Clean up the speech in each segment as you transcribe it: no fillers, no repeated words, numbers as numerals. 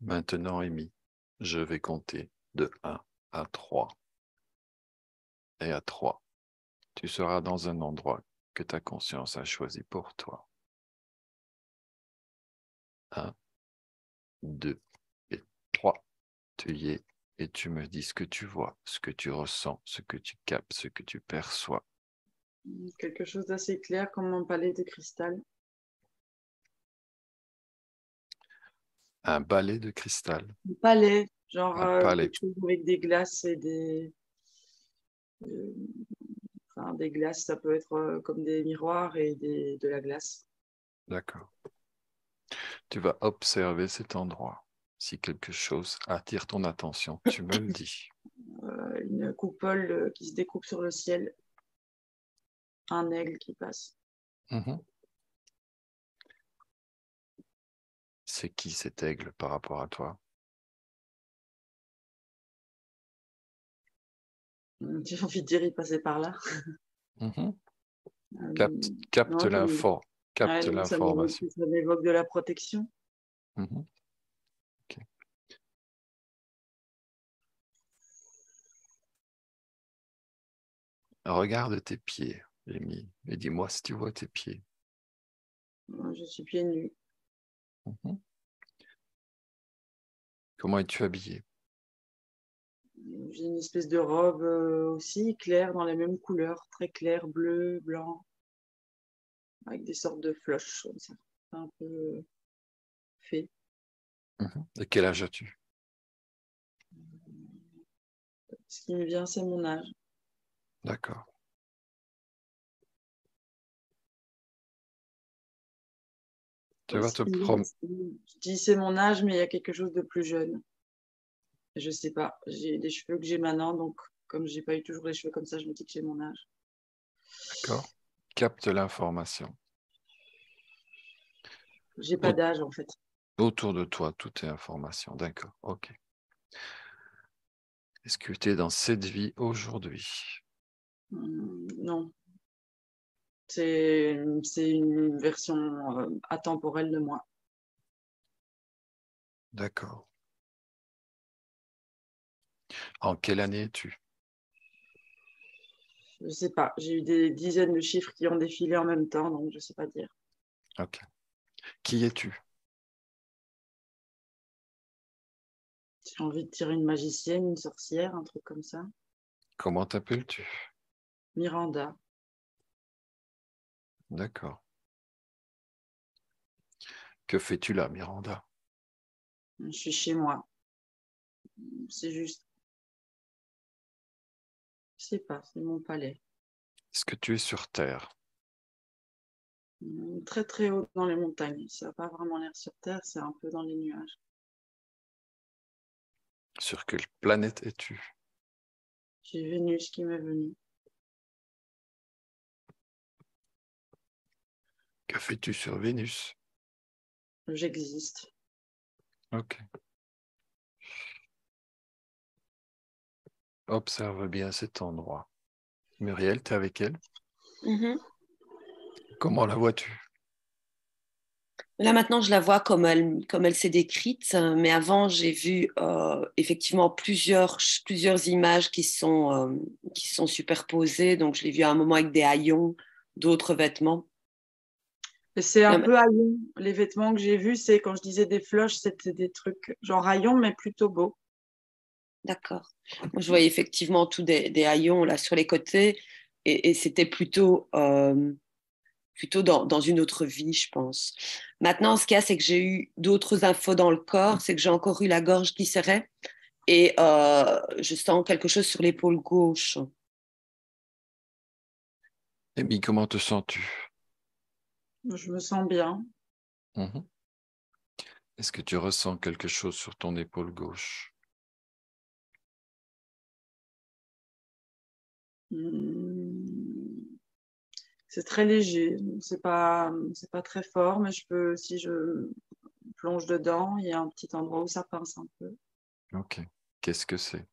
Maintenant, Amy, je vais compter de 1 à 3. Et à 3, tu seras dans un endroit que ta conscience a choisi pour toi. 1, 2 et 3. Tu y es et tu me dis ce que tu vois, ce que tu ressens, ce que tu captes, ce que tu perçois. Quelque chose d'assez clair comme un palais de cristal. Un balai de cristal, Un palais, genre un palais. quelque chose avec des glaces et euh, enfin, des glaces, ça peut être comme des miroirs et de la glace. D'accord. Tu vas observer cet endroit. Si quelque chose attire ton attention, tu me le dis. Une coupole qui se découpe sur le ciel, un aigle qui passe. Mhm. C'est qui cet aigle par rapport à toi? J'ai envie de dire, il passait par là. Mhm. Euh, Capte non, ouais, non, l'information. ça m'évoque de la protection. Mhm. Ok. Regarde tes pieds, Amy, et dis-moi si tu vois tes pieds. Je suis pieds nus. Mhm. Comment es-tu habillé? J'ai une espèce de robe aussi claire, dans les mêmes couleurs, très claire, bleu, blanc, avec des sortes de floches comme ça, un peu fait. Mhm. Et quel âge as-tu? Ce qui me vient, c'est mon âge. D'accord. Tu vas Ce te qui me vient, promener. je dis c'est mon âge, mais il y a quelque chose de plus jeune. Je sais pas. J'ai les cheveux que j'ai maintenant, donc comme j'ai pas eu toujours les cheveux comme ça, je me dis que j'ai mon âge. D'accord. Capte l'information. J'ai pas Au- d'âge en fait. Autour de toi, tout est information. D'accord. Ok. Est-ce que tu es dans cette vie aujourd'hui? Non, c'est une version atemporelle de moi. D'accord. En quelle année es-tu? Je sais pas. J'ai eu des dizaines de chiffres qui ont défilé en même temps, donc je sais pas dire. Ok. Qui es-tu? J'ai envie de tirer une magicienne, une sorcière, un truc comme ça. Comment t'appelles-tu? Miranda. D'accord. Que fais-tu là, Miranda? Je suis chez moi. C'est juste, je sais pas, c'est mon palais. Est-ce que tu es sur Terre? Très très haut dans les montagnes. Ça n'a pas vraiment l'air sur Terre, c'est un peu dans les nuages. Sur quelle planète es-tu? J'ai Vénus qui m'est venue. Que fais-tu sur Vénus? J'existe. Ok. Observe bien cet endroit. Muriel, tu es avec elle? Mhm. Comment la vois-tu? Là maintenant, je la vois comme elle s'est décrite, mais avant, j'ai vu effectivement plusieurs images qui sont superposées. Donc, je l'ai vue à un moment avec des haillons, d'autres vêtements. Et c'est un Là, peu haillons. Les vêtements que j'ai vus, c'est quand je disais des floches, c'était des trucs genre haillons, mais plutôt beaux. d'accord. Moi, je voyais effectivement des haillons là sur les côtés, et c'était plutôt dans une autre vie, je pense. Maintenant, ce qu'il y a, c'est que j'ai eu d'autres infos dans le corps, c'est que j'ai encore eu la gorge qui serrait. Et je sens quelque chose sur l'épaule gauche. Amy, comment te sens-tu? Je me sens bien. Mhm. Est-ce que tu ressens quelque chose sur ton épaule gauche? Hmm. C'est très léger. C'est pas très fort, mais je peux, si je plonge dedans, il y a un petit endroit où ça pince un peu. Ok. Qu'est-ce que c'est?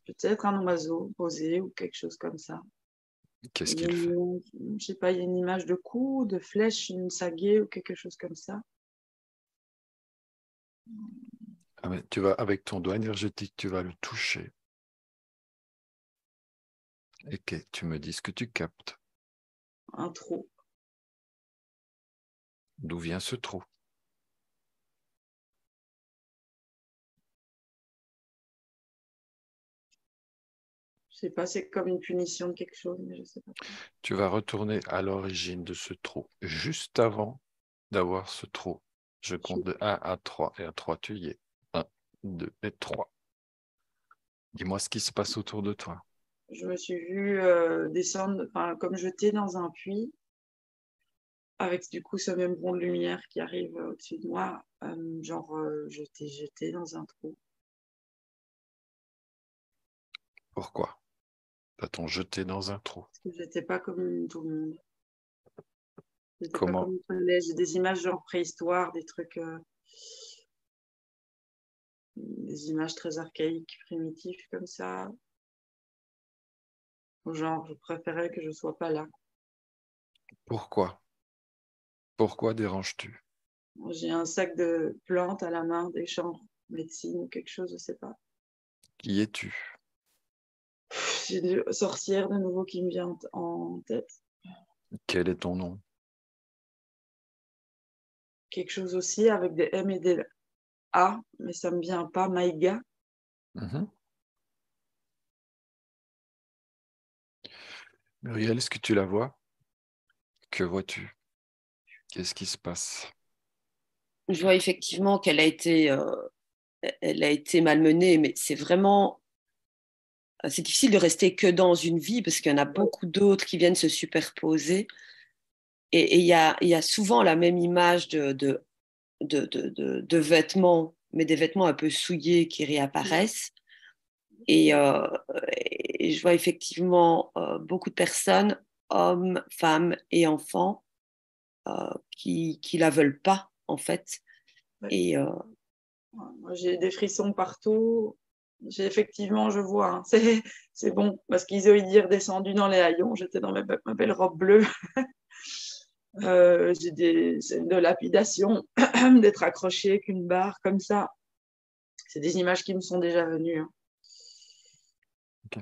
Peut-être un oiseau posé ou quelque chose comme ça. Qu'est-ce Il y a qu'il fait? je sais pas, il y a une image de coup, de flèche, une sagaie ou quelque chose comme ça. Ah, mais tu vas, avec ton doigt énergétique, tu vas le toucher. Et que tu me dis ce que tu captes. Un trou. D'où vient ce trou? Je sais pas, c'est comme une punition de quelque chose, mais je sais pas. Tu vas retourner à l'origine de ce trou, juste avant d'avoir ce trou. Je compte de 1 à 3, et à 3, tu y es. 1, 2 et 3. Dis-moi ce qui se passe autour de toi. Je me suis vue descendre, enfin, comme jeter dans un puits, avec du coup ce même rond de lumière qui arrive au-dessus de moi, j'étais jetée dans un trou. Pourquoi va-t-on jeter dans un trou? Parce que j'étais pas comme tout le monde. J'étais pas Comment? comme tout le monde. J'ai des images genre préhistoire, des trucs, des images très archaïques, primitives comme ça. Genre, je préférais que je sois pas là. Pourquoi? Pourquoi déranges-tu? J'ai un sac de plantes à la main, des champs médecine ou quelque chose, je sais pas. Qui es-tu? J'ai une sorcière de nouveau qui me vient en tête. Quel est ton nom? Quelque chose aussi avec des M et des A, mais ça me vient pas. Maïga. Mhm. Muriel, est-ce que tu la vois? Que vois-tu? Qu'est-ce qui se passe? Je vois effectivement elle a été malmenée, mais c'est vraiment, c'est difficile de rester que dans une vie parce qu'il y en a beaucoup d'autres qui viennent se superposer. Et il y a souvent la même image de vêtements, mais des vêtements un peu souillés qui réapparaissent. Et, euh, et je vois effectivement beaucoup de personnes, hommes, femmes et enfants, qui la veulent pas, en fait. Ouais. Et Moi, j'ai des frissons partout. J'ai effectivement, je vois, hein, c'est bon, parce qu'ils ont dit redescendu dans les haillons. J'étais dans ma belle robe bleue. J'ai des scènes de lapidation, d'être accroché avec une barre comme ça. C'est des images qui me sont déjà venues, hein. Ok.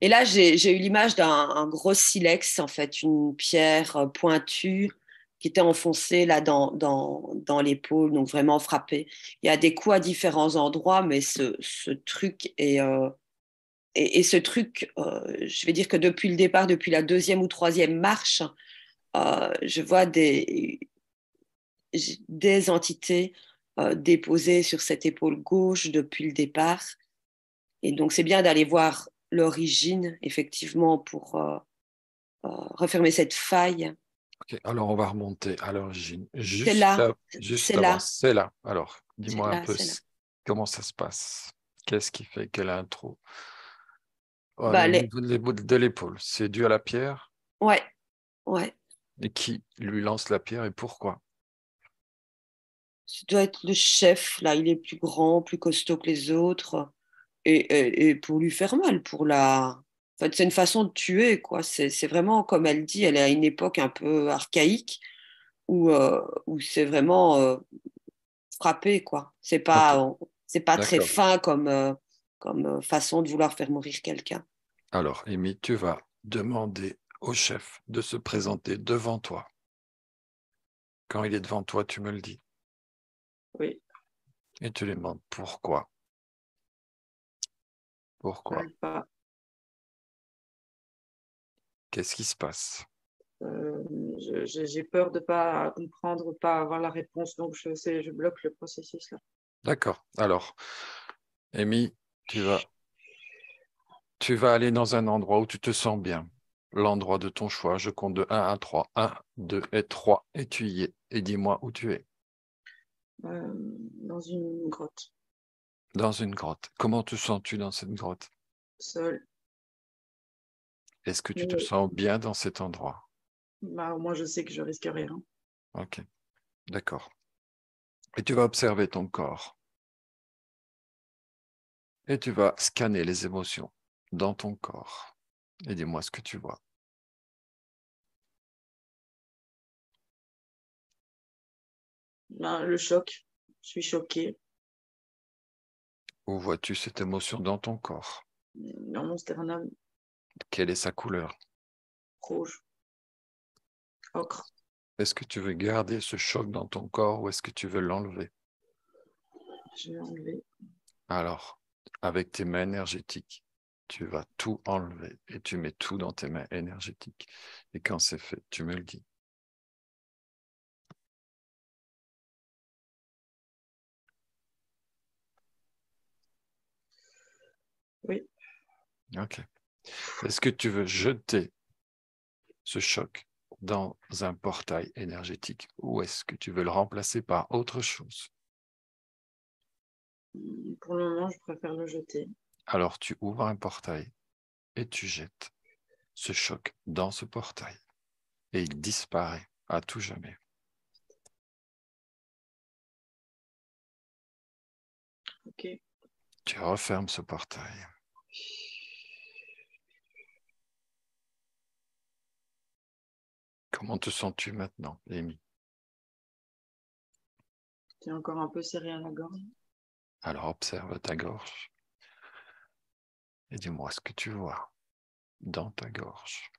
Et là, j'ai eu l'image d'un gros silex, en fait, une pierre pointue qui était enfoncée là dans l'épaule, donc vraiment frappée. Il y a des coups à différents endroits, mais ce truc et ce truc, je vais dire que depuis le départ, depuis la deuxième ou troisième marche, je vois des entités déposées sur cette épaule gauche depuis le départ. Et donc, c'est bien d'aller voir l'origine, effectivement, pour refermer cette faille. Ok, alors on va remonter à l'origine. C'est là, c'est Juste avant, là, c'est là. Alors, c'est dis-moi un là, peu c'est là. comment ça se passe. Qu'est-ce qui fait qu'elle a un trou? Bah, Au niveau de l'épaule, c'est dû à la pierre? ouais, ouais. Et qui lui lance la pierre et pourquoi? Ça doit être le chef, là. Il est plus grand, plus costaud que les autres. Et pour lui faire mal, pour la. En fait, c'est une façon de tuer, quoi. C'est vraiment, comme elle dit, elle est à une époque un peu archaïque où c'est vraiment frapper, quoi. Ok, C'est pas très d'accord. fin comme façon de vouloir faire mourir quelqu'un. Alors, Amy, tu vas demander au chef de se présenter devant toi. Quand il est devant toi, tu me le dis. Oui, Et tu lui demandes pourquoi. je Pourquoi? n'arrive pas. Qu'est-ce qui se passe? Euh, j'ai peur de pas comprendre, pas avoir la réponse, donc je bloque le processus là. D'accord. Alors, Amy, tu vas aller dans un endroit où tu te sens bien. L'endroit de ton choix. Je compte de 1 à 3. 1, 2 et 3. Et tu y es. Et dis-moi où tu es. Euh, dans une grotte, Dans une grotte. Comment te sens-tu dans cette grotte? seule. Est-ce que tu te Mais, sens bien dans cet endroit? bah, au moins, je sais que je risque rien. Ok, d'accord. Et tu vas observer ton corps. Et tu vas scanner les émotions dans ton corps. Et dis-moi ce que tu vois. Ben, le choc, Je suis choquée. Où vois-tu cette émotion dans ton corps? Dans mon sternum, Quelle est sa couleur? rouge, ocre. Est-ce que tu veux garder ce choc dans ton corps ou est-ce que tu veux l'enlever? Je vais enlever. Alors, avec tes mains énergétiques, tu vas tout enlever et tu mets tout dans tes mains énergétiques. Et quand c'est fait, tu me le dis. Oui. Ok. Est-ce que tu veux jeter ce choc dans un portail énergétique ou est-ce que tu veux le remplacer par autre chose? Pour le moment, je préfère le jeter. Alors, tu ouvres un portail et tu jettes ce choc dans ce portail et il disparaît à tout jamais. Ok. Tu refermes ce portail. Comment te sens-tu maintenant, Amy? C'est encore un peu serré à la gorge. Alors observe ta gorge et dis-moi ce que tu vois dans ta gorge.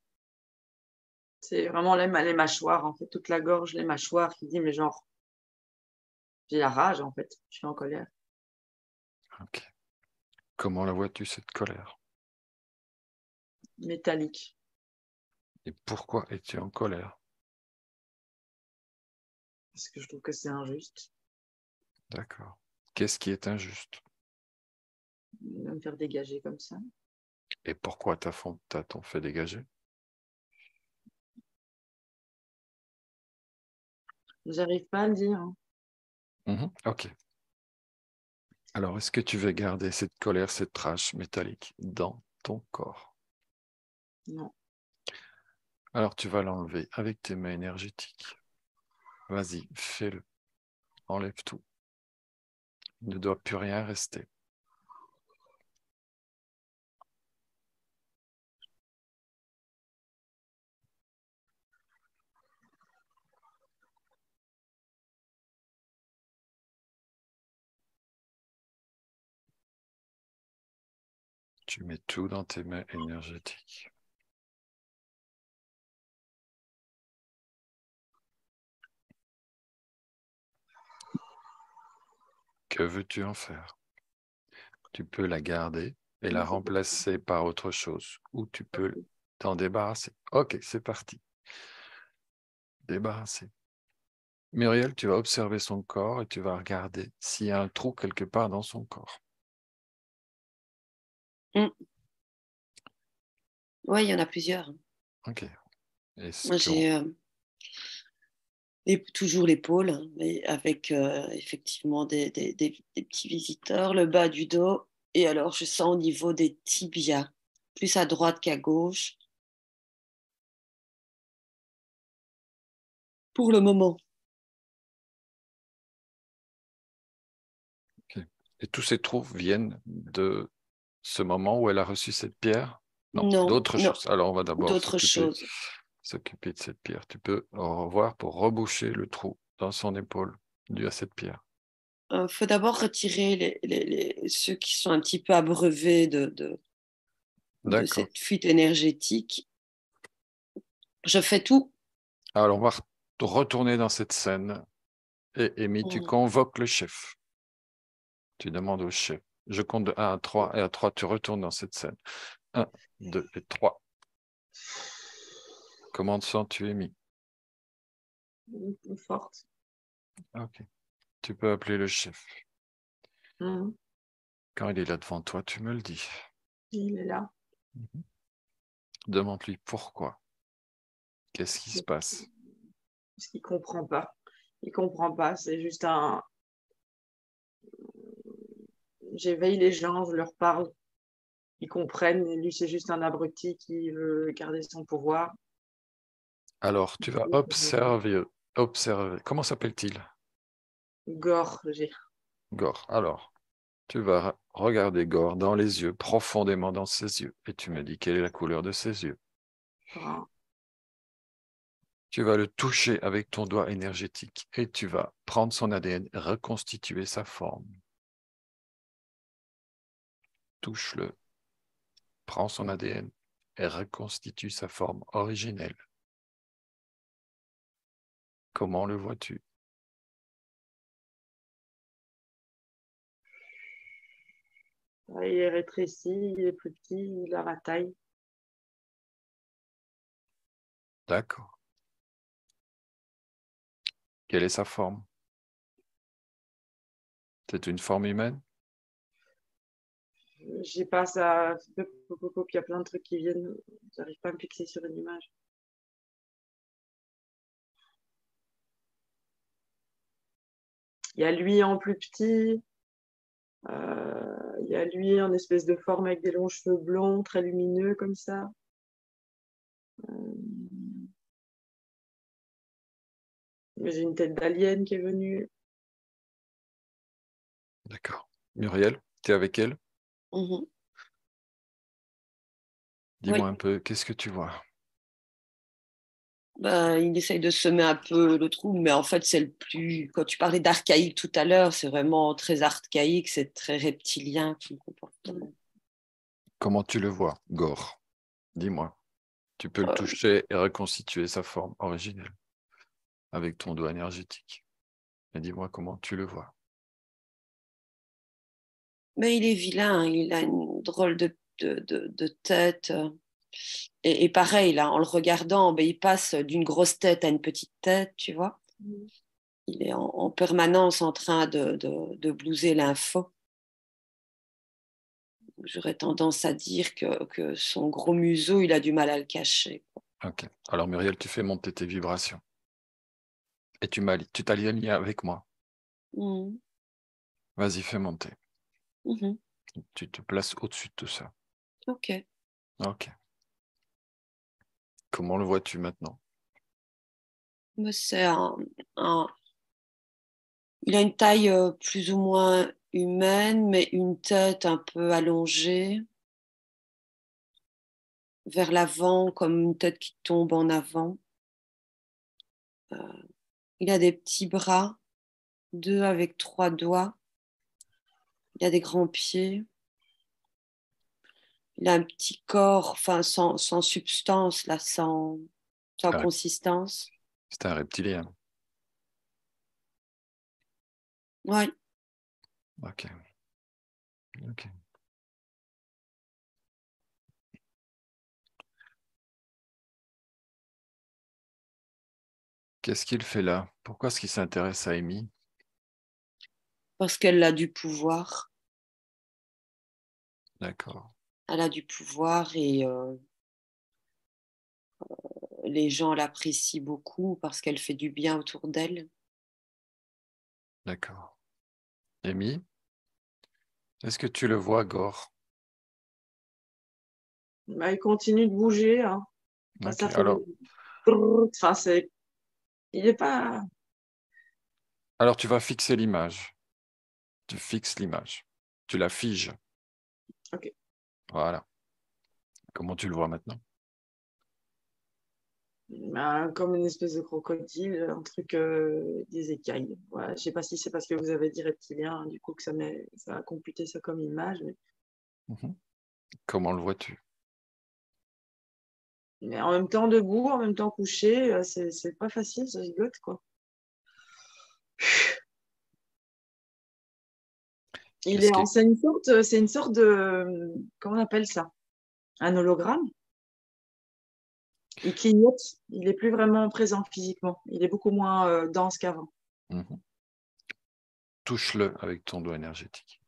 C'est vraiment les mâchoires, en fait, toute la gorge, les mâchoires qui dit, mais genre, j'ai la rage, en fait. Je suis en colère. Ok. Comment la vois-tu, cette colère? Métallique. Et pourquoi es-tu en colère? Parce que je trouve que c'est injuste D'accord. Qu'est-ce qui est injuste? de me faire dégager comme ça. Et pourquoi t'a-t-on fait dégager? J'arrive pas à le dire. Hein. Ok. Alors, est-ce que tu veux garder cette colère, cette rage métallique dans ton corps? Non. Alors, tu vas l'enlever avec tes mains énergétiques. Vas-y, fais-le. Enlève tout. Il ne doit plus rien rester. Tu mets tout dans tes mains énergétiques. Que veux-tu en faire? Tu peux la garder et la remplacer par autre chose ou tu peux t'en débarrasser. Ok, c'est parti. Débarrasser. Muriel, tu vas observer son corps et tu vas regarder s'il y a un trou quelque part dans son corps. Oui, il y en a plusieurs. Ok. Est-ce Moi, qu'on... j'ai toujours l'épaule, hein, mais avec effectivement des petits visiteurs, le bas du dos. Et alors, je sens au niveau des tibias, plus à droite qu'à gauche, pour le moment. Ok. Et tous ces trous viennent de ce moment où elle a reçu cette pierre? Non, Non, d'autres non, choses. Alors, on va d'abord d'autres choses. s'occuper de cette pierre. Tu peux au revoir pour reboucher le trou dans son épaule dû à cette pierre. Faut d'abord retirer ceux qui sont un petit peu abreuvés de D'accord. cette fuite énergétique. Je fais tout. Alors, on va retourner dans cette scène. Et Amy, tu convoques le chef. Tu demandes au chef. Je compte de 1 à 3 et à 3, tu retournes dans cette scène. 1, 2 et 3. Comment te sens-tu, Amy? Forte. Ok. Tu peux appeler le chef. Mhm. Quand il est là devant toi, tu me le dis. Il est là. Demande-lui pourquoi. Qu'est-ce qui se passe? Parce qu'il comprend pas. Il comprend pas. C'est juste un. J'éveille les gens, je leur parle. Ils comprennent. Et lui, c'est juste un abruti qui veut garder son pouvoir. Alors, tu vas observer. Observer. Comment s'appelle-t-il? Gorgé. Gore. Alors, tu vas regarder Gore dans les yeux, profondément dans ses yeux. Et tu me dis quelle est la couleur de ses yeux. Brun. Tu vas le toucher avec ton doigt énergétique et tu vas prendre son ADN, reconstituer sa forme. Touche-le, prends son ADN et reconstitue sa forme originelle. Comment le vois-tu? Il est rétréci, il est plus petit, il a la taille. D'accord. Quelle est sa forme? C'est une forme humaine? J'ai pas ça. Il y a plein de trucs qui viennent. J'arrive pas à me fixer sur une image. Il y a lui en plus petit. Il y a lui en espèce de forme avec des longs cheveux blonds, très lumineux comme ça. J'ai une tête d'alien qui est venue. D'accord. Muriel, tu es avec elle? Mhm. Dis-moi Oui. un peu, qu'est-ce que tu vois? Ben, il essaye de semer un peu le trou, mais en fait, c'est le plus. Quand tu parlais d'archaïque tout à l'heure, c'est vraiment très archaïque, c'est très reptilien comme comportement. Comment tu le vois, Gore? Dis-moi. Tu peux le toucher et reconstituer sa forme originelle avec ton doigt énergétique. Et dis-moi comment tu le vois. Mais il est vilain, il a une drôle de tête. Et pareil, là, en le regardant, ben, il passe d'une grosse tête à une petite tête, tu vois. Il est en permanence en train de blouser l'info. J'aurais tendance à dire que son gros museau, il a du mal à le cacher. Ok. Alors Muriel, tu fais monter tes vibrations. Et tu t'alignes avec moi. Mhm. Vas-y, fais monter. Mhm. Tu te places au-dessus de tout ça. Ok. Ok. Comment le vois-tu maintenant? Mais c'est un- Il a une taille plus ou moins humaine, mais une tête un peu allongée vers l'avant, comme une tête qui tombe en avant. Il a des petits bras, deux avec trois doigts. Il a des grands pieds. Il a un petit corps, enfin sans substance, là, sans Ah ouais, consistance. c'est un reptilien. Ouais. Ok. Ok. Qu'est-ce qu'il fait là? Pourquoi est-ce qu'il s'intéresse à Amy? Parce qu'elle a du pouvoir. D'accord. Elle a du pouvoir et les gens l'apprécient beaucoup parce qu'elle fait du bien autour d'elle. D'accord. Amy, est-ce que tu le vois, Gore? Bah, il continue de bouger. Hein. Enfin, Ok. ça fait des... Alors, Enfin, c'est... Il est pas... alors tu vas fixer l'image. Tu fixes l'image. Tu la figes. Ok. Voilà. Comment tu le vois maintenant? Bah, comme une espèce de crocodile, un truc des écailles. Voilà. Je sais pas si c'est parce que vous avez dit reptilien, hein, du coup que ça a computé ça comme image. Mhm. Comment le vois-tu? Mais en même temps debout, en même temps couché, c'est pas facile, ça gigote, quoi. Qu'est-ce qui... C'est une sorte de, comment on appelle ça? Un hologramme. Il clignote, il est plus vraiment présent physiquement. Il est beaucoup moins dense qu'avant. Mhm. Touche-le avec ton doigt énergétique.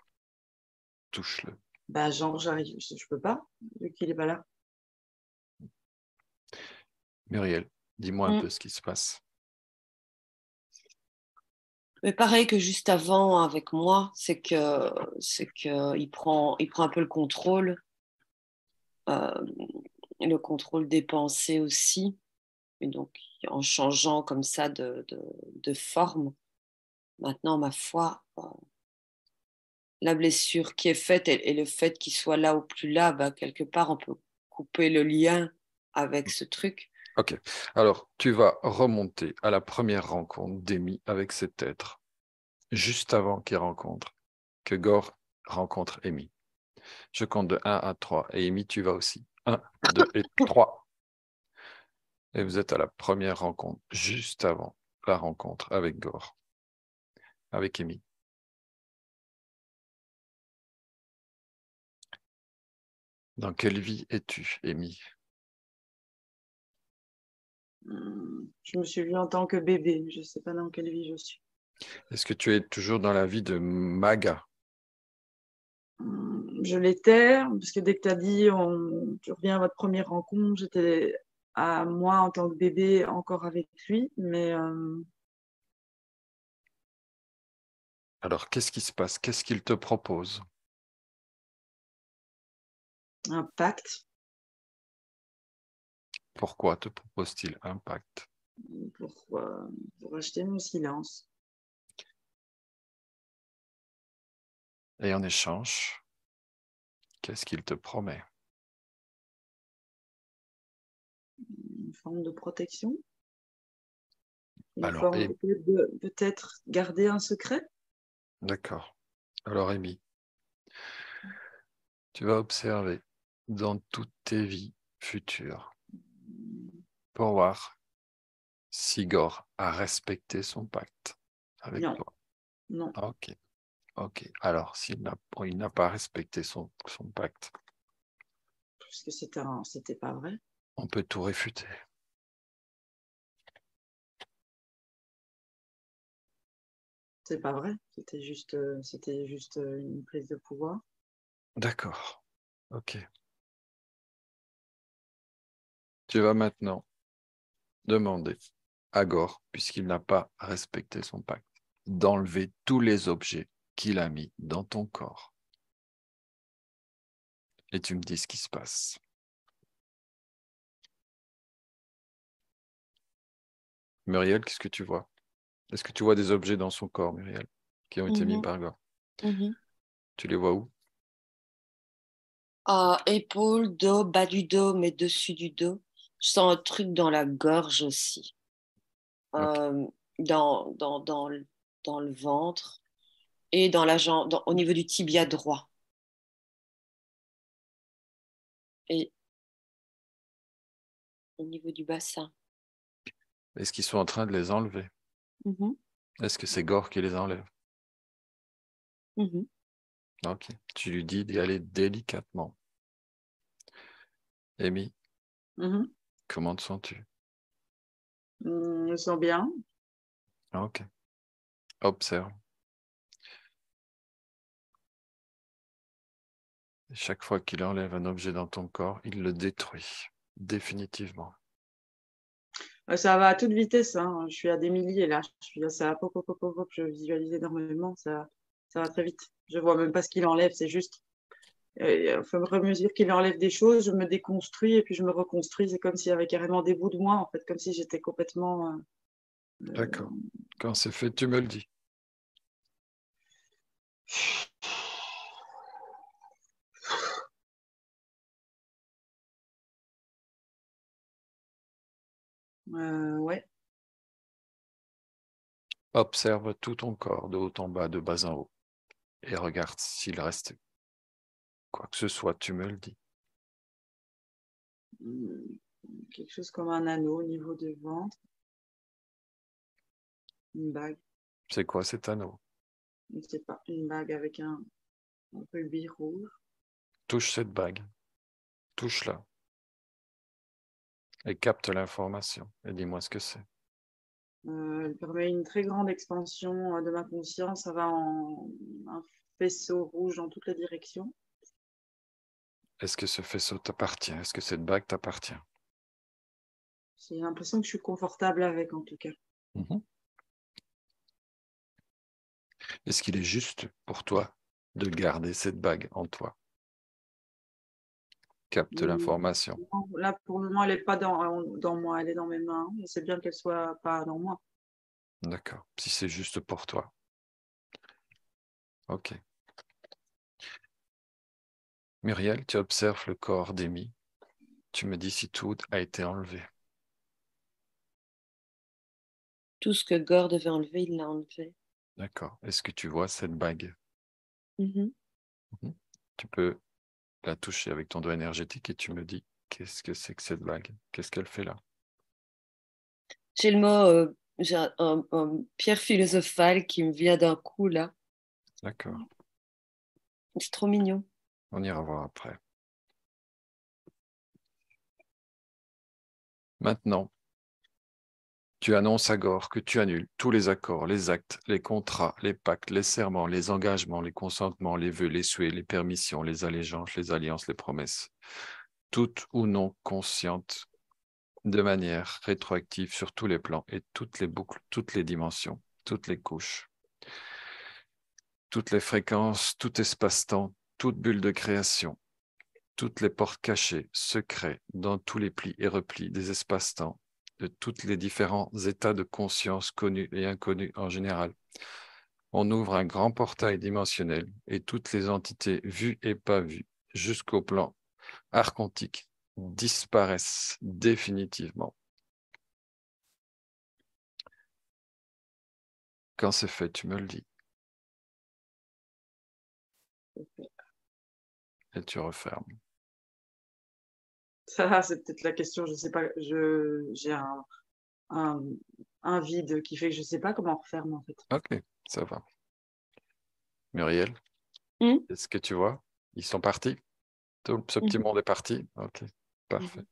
Touche-le. Ben, genre, je peux pas, vu qu'il est pas là. Muriel, dis-moi un Mm. peu ce qui se passe. Mais pareil que juste avant avec moi, c'est que il prend un peu euh, le contrôle des pensées aussi. Et donc, en changeant comme ça de forme, maintenant, ma foi, la blessure qui est faite et le fait qu'il soit là ou plus là, bah, quelque part, on peut couper le lien avec ce truc. Ok. Alors, tu vas remonter à la première rencontre d'Amy avec cet être, juste avant que Gore rencontre Amy. Je compte de 1 à 3. Et Amy, tu vas aussi. 1, 2 et 3. Et vous êtes à la première rencontre, juste avant la rencontre avec Gore, avec Amy. Dans quelle vie es-tu, Amy? Je me suis vue en tant que bébé. Je ne sais pas dans quelle vie je suis. Est-ce que tu es toujours dans la vie de Maga? Je l'étais, parce que dès que tu as dit tu reviens à votre première rencontre, j'étais à moi en tant que bébé encore avec lui, mais Alors, qu'est-ce qui se passe? Qu'est-ce qu'il te propose? un pacte Pourquoi te propose-t-il un pacte? pour, euh, pour acheter mon silence. Et en échange, qu'est-ce qu'il te promet? Une forme de protection, une Alors, forme peut-être de peut-être garder un secret. d'accord. Alors, Amy, tu vas observer dans toutes tes vies futures pour voir si Gore a respecté son pacte avec Non, toi. non, Ok, ok. Alors, il n'a pas respecté son pacte, parce que c'était pas vrai. on peut tout réfuter. C'est pas vrai. C'était juste une prise de pouvoir. D'accord, ok. Tu vas maintenant demander à Gore, puisqu'il n'a pas respecté son pacte, d'enlever tous les objets qu'il a mis dans ton corps. Et tu me dis ce qui se passe. Muriel, qu'est-ce que tu vois? Est-ce que tu vois des objets dans son corps, Muriel, qui ont été mis Mhm, par Gore? mhm. Tu les vois où? Épaule, dos, bas du dos, mais dessus du dos. Je sens un truc dans la gorge aussi. Ok. Euh, dans le ventre et dans la jambe, au niveau du tibia droit. Et au niveau du bassin. Est-ce qu'ils sont en train de les enlever? Mhm, Est-ce que c'est Gore qui les enlève? mhm. Ok. Tu lui dis d'y aller délicatement. Amy, Mhm. comment te sens-tu? Je me sens bien. Ok. Observe. Et chaque fois qu'il enlève un objet dans ton corps, il le détruit définitivement. Ça va à toute vitesse, hein. Je suis à des milliers là. Ça va, pop, pop, pop, pop, pop. Je visualise énormément. Ça va très vite. Je vois même pas ce qu'il enlève. C'est juste, au fur et à mesure qu'il enlève des choses, je me déconstruis et puis je me reconstruis. C'est comme s'il y avait carrément des bouts de moi, en fait, comme si j'étais complètement. D'accord. Quand c'est fait, tu me le dis. Ouais. Observe tout ton corps, de haut en bas, de bas en haut, et regarde s'il reste quoi que ce soit, tu me le dis. Hmm. Quelque chose comme un anneau au niveau du ventre. Une bague. C'est quoi cet anneau? Je ne sais pas. Une bague avec un rubis rouge. Touche cette bague, touche-la, et capte l'information, et dis-moi ce que c'est. Elle permet une très grande expansion de ma conscience. Ça va en un faisceau rouge dans toutes les directions. Est-ce que ce faisceau t'appartient? Est-ce que cette bague t'appartient? J'ai l'impression que je suis confortable avec, en tout cas. Mhm. Est-ce qu'il est juste pour toi de garder cette bague en toi? Capte Hmm. l'information. Là, pour le moment, elle n'est pas dans moi, elle est dans mes mains. Je sais bien qu'elle soit pas dans moi. D'accord. Si c'est juste pour toi. Ok. Muriel, tu observes le corps d'Amy. Tu me dis si tout a été enlevé. Tout ce que Gore devait enlever, il l'a enlevé. D'accord. Est-ce que tu vois cette bague? Mhm. Mhm. Tu peux la toucher avec ton doigt énergétique et tu me dis qu'est-ce que c'est que cette bague? Qu'est-ce qu'elle fait là? J'ai le mot, j'ai un pierre philosophale qui me vient d'un coup là. D'accord. C'est trop mignon. On ira voir après. Maintenant, tu annonces à Gore que tu annules tous les accords, les actes, les contrats, les pactes, les serments, les engagements, les consentements, les vœux, les souhaits, les permissions, les allégeances, les alliances, les promesses, toutes ou non conscientes, de manière rétroactive sur tous les plans et toutes les boucles, toutes les dimensions, toutes les couches, toutes les fréquences, tout espace-temps, toute bulle de création, toutes les portes cachées, secrets, dans tous les plis et replis des espaces-temps, de tous les différents états de conscience connus et inconnus en général. On ouvre un grand portail dimensionnel et toutes les entités vues et pas vues, jusqu'au plan archontique, disparaissent définitivement. Quand c'est fait, tu me le dis. Et tu refermes. Ça, c'est peut-être la question, je sais pas. J'ai un, un vide qui fait que je sais pas comment on referme en fait. Ok, ça va. Muriel, Mhm. est-ce que tu vois? Ils sont partis? Tout ce petit Mhm. monde est parti? Ok, parfait. Mhm.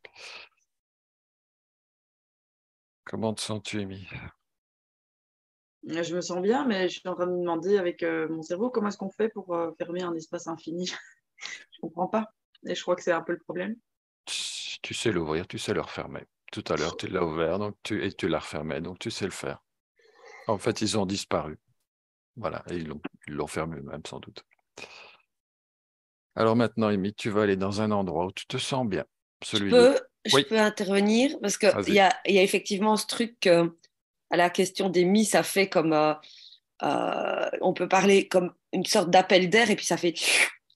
Comment te sens-tu, Amy? Je me sens bien, mais je suis en train de me demander avec mon cerveau comment est-ce qu'on fait pour fermer un espace infini. Je comprends pas. Et je crois que c'est un peu le problème. Tu sais l'ouvrir, tu sais le refermer. Tout à l'heure, tu l'as ouvert donc et tu l'as refermé, donc tu sais le faire. En fait, ils ont disparu. Voilà, et ils l'ont fermé eux-mêmes, sans doute. Alors maintenant, Amy, tu vas aller dans un endroit où tu te sens bien. Je Celui de... peux, je Oui, peux intervenir parce qu'il vas-y. y a, il y a effectivement ce truc à la question des mi, ça fait comme on peut parler comme une sorte d'appel d'air et puis ça fait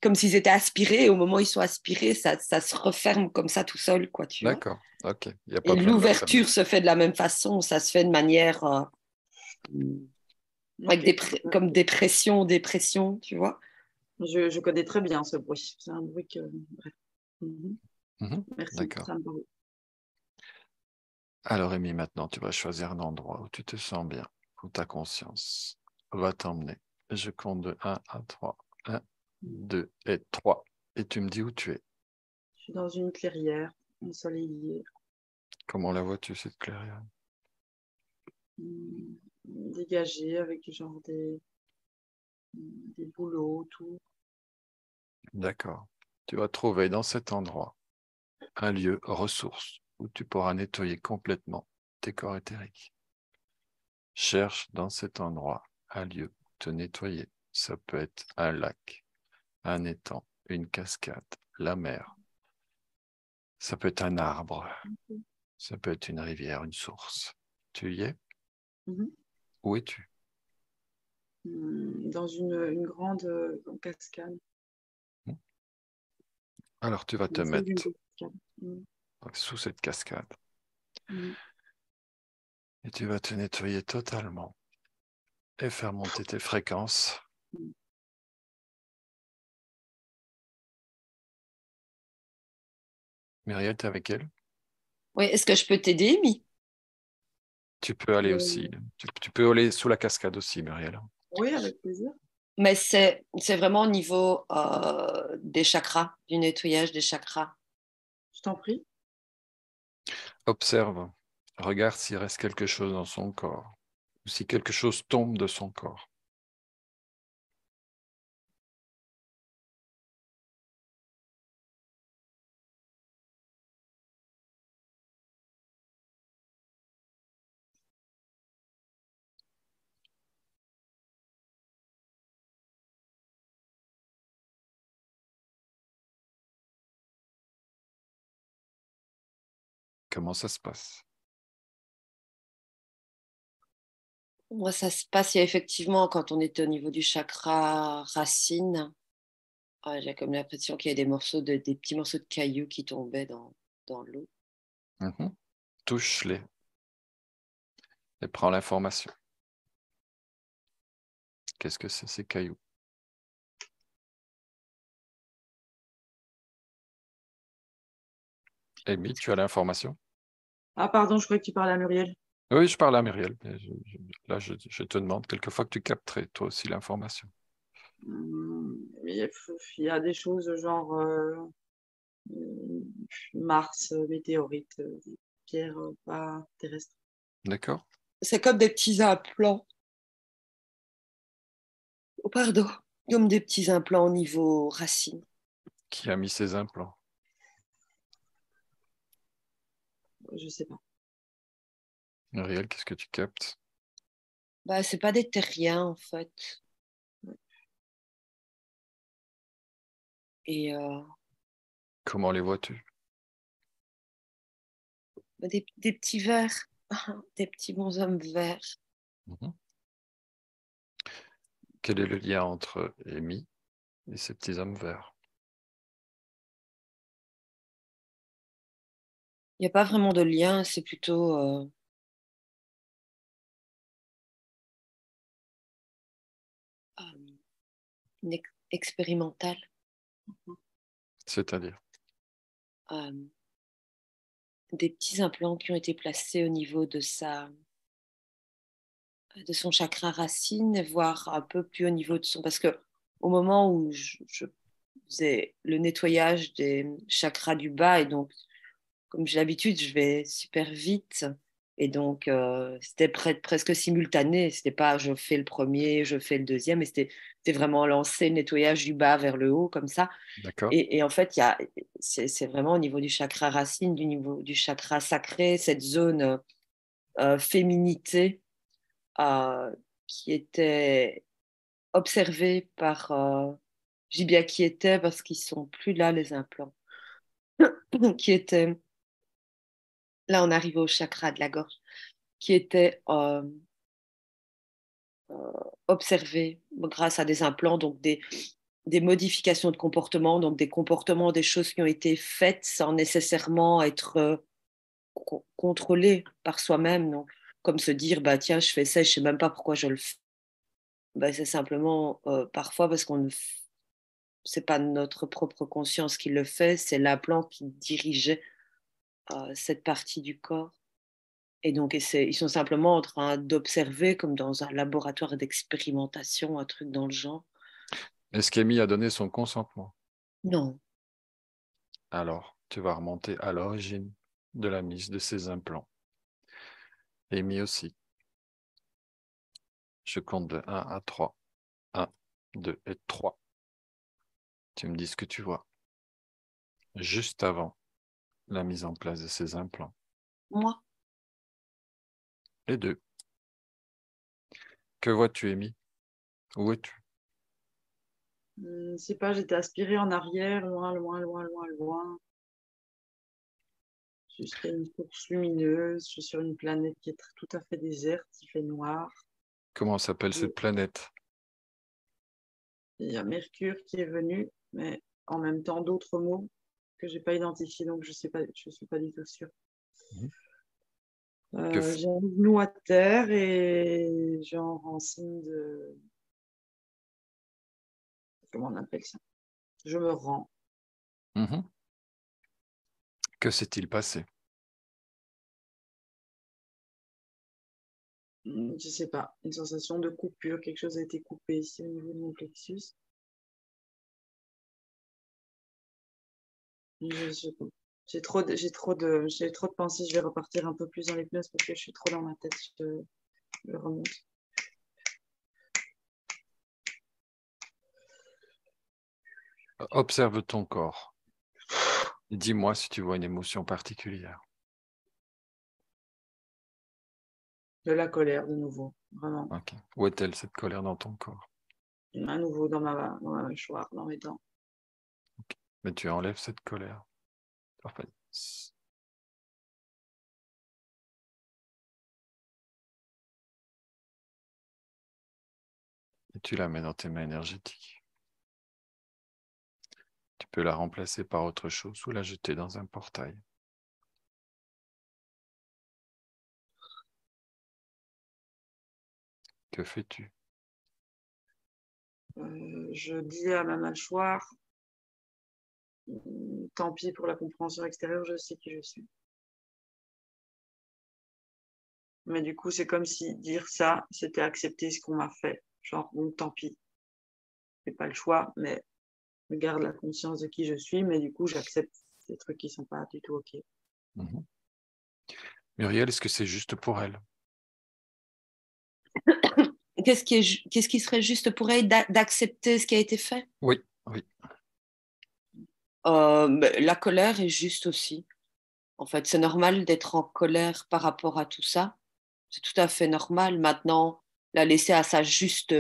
comme s'ils étaient aspirés et au moment où ils sont aspirés, ça se referme comme ça tout seul, quoi, tu vois. D'accord, ok. Il n'y a pas Et besoin de le refermer. l'ouverture se fait de la même façon, ça se fait de manière avec Ok. comme des pressions, tu vois. Je connais très bien ce bruit. C'est un bruit que. Bref. Mhm. Mhm, Merci, d'accord. ça me parle. Alors, Amy, maintenant, tu vas choisir un endroit où tu te sens bien, où ta conscience va t'emmener. Je compte de 1 à 3. 1, 2 et 3. Et tu me dis où tu es. Je suis dans une clairière ensoleillée, Comment la vois-tu, cette clairière? hum, dégagée avec genre des bouleaux autour. D'accord. Tu vas trouver dans cet endroit un lieu ressource où tu pourras nettoyer complètement tes corps éthériques. Cherche dans cet endroit un lieu où te nettoyer. Ça peut être un lac, un étang, une cascade, la mer. Ça peut être un arbre. Ça peut être une rivière, une source. Tu y es? Mhm. Où es-tu? Dans une grande cascade. Alors tu vas te Au fond d'une mettre cascade. Mhm. sous cette cascade Mhm. et tu vas te nettoyer totalement et faire monter tes fréquences. Myriel, tu es avec elle? Oui, est-ce que je peux t'aider, Mi? Tu peux aller aussi. Euh, Tu peux aller sous la cascade aussi, Myriel. oui, avec plaisir. Mais c'est vraiment au niveau des chakras, du nettoyage des chakras. Je t'en prie. Observe, regarde s'il reste quelque chose dans son corps ou si quelque chose tombe de son corps. Comment ça se passe? Moi, ça se passe, il y a effectivement, quand on était au niveau du chakra racine, j'ai comme l'impression qu'il y a des petits morceaux de cailloux qui tombaient dans l'eau. Mhm. Touche-les. et prends l'information. Qu'est-ce que c'est ces cailloux? Amy, tu as l'information? Ah, pardon, je croyais que tu parlais à Muriel. Oui, je parle à Muriel. Là, je te demande quelquefois que tu capterais toi aussi l'information. Il y a des choses genre Mars, météorite, pierre pas terrestre. D'accord? C'est comme des petits implants. Oh, pardon. Comme des petits implants au niveau racine. Qui a mis ces implants? Je sais pas. Muriel, qu'est-ce que tu captes? Bah, c'est pas des terriens, en fait. Et Comment les vois-tu? des petits vers. Des petits bonshommes verts. Mhm. Quel est le lien entre Amy et ces petits hommes verts? Il n'y a pas vraiment de lien, c'est plutôt expérimental. C'est-à-dire? Euh, des petits implants qui ont été placés au niveau de son chakra racine, voire un peu plus au niveau de son... Parce que au moment où je faisais le nettoyage des chakras du bas, et donc, comme j'ai l'habitude, je vais super vite. Et donc, c'était presque simultané. C'était pas je fais le premier, je fais le deuxième, mais c'était vraiment lancer le nettoyage du bas vers le haut, comme ça. D'accord? Et en fait, c'est vraiment au niveau du chakra racine, du niveau du chakra sacré, cette zone féminité euh, qui était observée par, je dis bien qui était parce qu'ils sont plus là, les implants, qui était, là on arrive au chakra de la gorge, qui était observée grâce à des implants, donc des modifications de comportement, donc des comportements, des choses qui ont été faites sans nécessairement être contrôlées par soi-même. Donc, comme se dire, bah, tiens, je fais ça, je sais même pas pourquoi je le fais. Bah, c'est simplement parfois parce qu'on ne c'est pas notre propre conscience qui le fait, c'est l'implant qui dirigeait cette partie du corps. Et donc, ils sont simplement en train d'observer, comme dans un laboratoire d'expérimentation, un truc dans le genre. Est-ce qu'Amy a donné son consentement? Non. Alors, tu vas remonter à l'origine de la mise de ces implants. Amy aussi. Je compte de 1 à 3. 1, 2 et 3. Tu me dis ce que tu vois. Juste avant la mise en place de ces implants. Moi, Et 2. Que vois-tu, Amy? Où es-tu? Je sais pas, j'étais aspirée en arrière, loin, loin, loin, loin, loin, jusqu'à une source lumineuse. Je suis sur une planète qui est tout à fait déserte, il fait noir. Comment s'appelle Et cette planète? il y a Mercure qui est venu, mais en même temps d'autres mots que j'ai pas identifiés, donc je sais pas, je suis pas du tout sûre. Mhm. Que f- J'ai un genou à terre et genre en signe de... Comment on appelle ça? Je me rends. Mhm. Que s'est-il passé? Je sais pas, une sensation de coupure, quelque chose a été coupé ici au niveau de mon plexus. Je sais pas. J'ai trop de pensées. Je vais repartir un peu plus dans l'hypnose parce que je suis trop dans ma tête. Je remonte. Observe ton corps. Dis-moi si tu vois une émotion particulière. De la colère de nouveau, vraiment. Ok. Où est-elle, cette colère dans ton corps? À nouveau dans ma mâchoire, dans mes dents. Mais tu enlèves cette colère. Enfin, et tu la mets dans tes mains énergétiques. Tu peux la remplacer par autre chose ou la jeter dans un portail. Que fais-tu? Je dis à ma mâchoire, tant pis pour la compréhension extérieure, je sais qui je suis. Mais du coup, c'est comme si dire ça, c'était accepter ce qu'on m'a fait. Genre, bon, tant pis, j'ai pas le choix, mais je garde la conscience de qui je suis, mais du coup, j'accepte des trucs qui sont pas du tout OK. Mhm. Muriel, est-ce que c'est juste pour elle? Qu'est-ce qui serait juste pour elle d'accepter ce qui a été fait? Oui, oui. La colère est juste aussi. En fait, c'est normal d'être en colère par rapport à tout ça. C'est tout à fait normal. Maintenant, la laisser à sa juste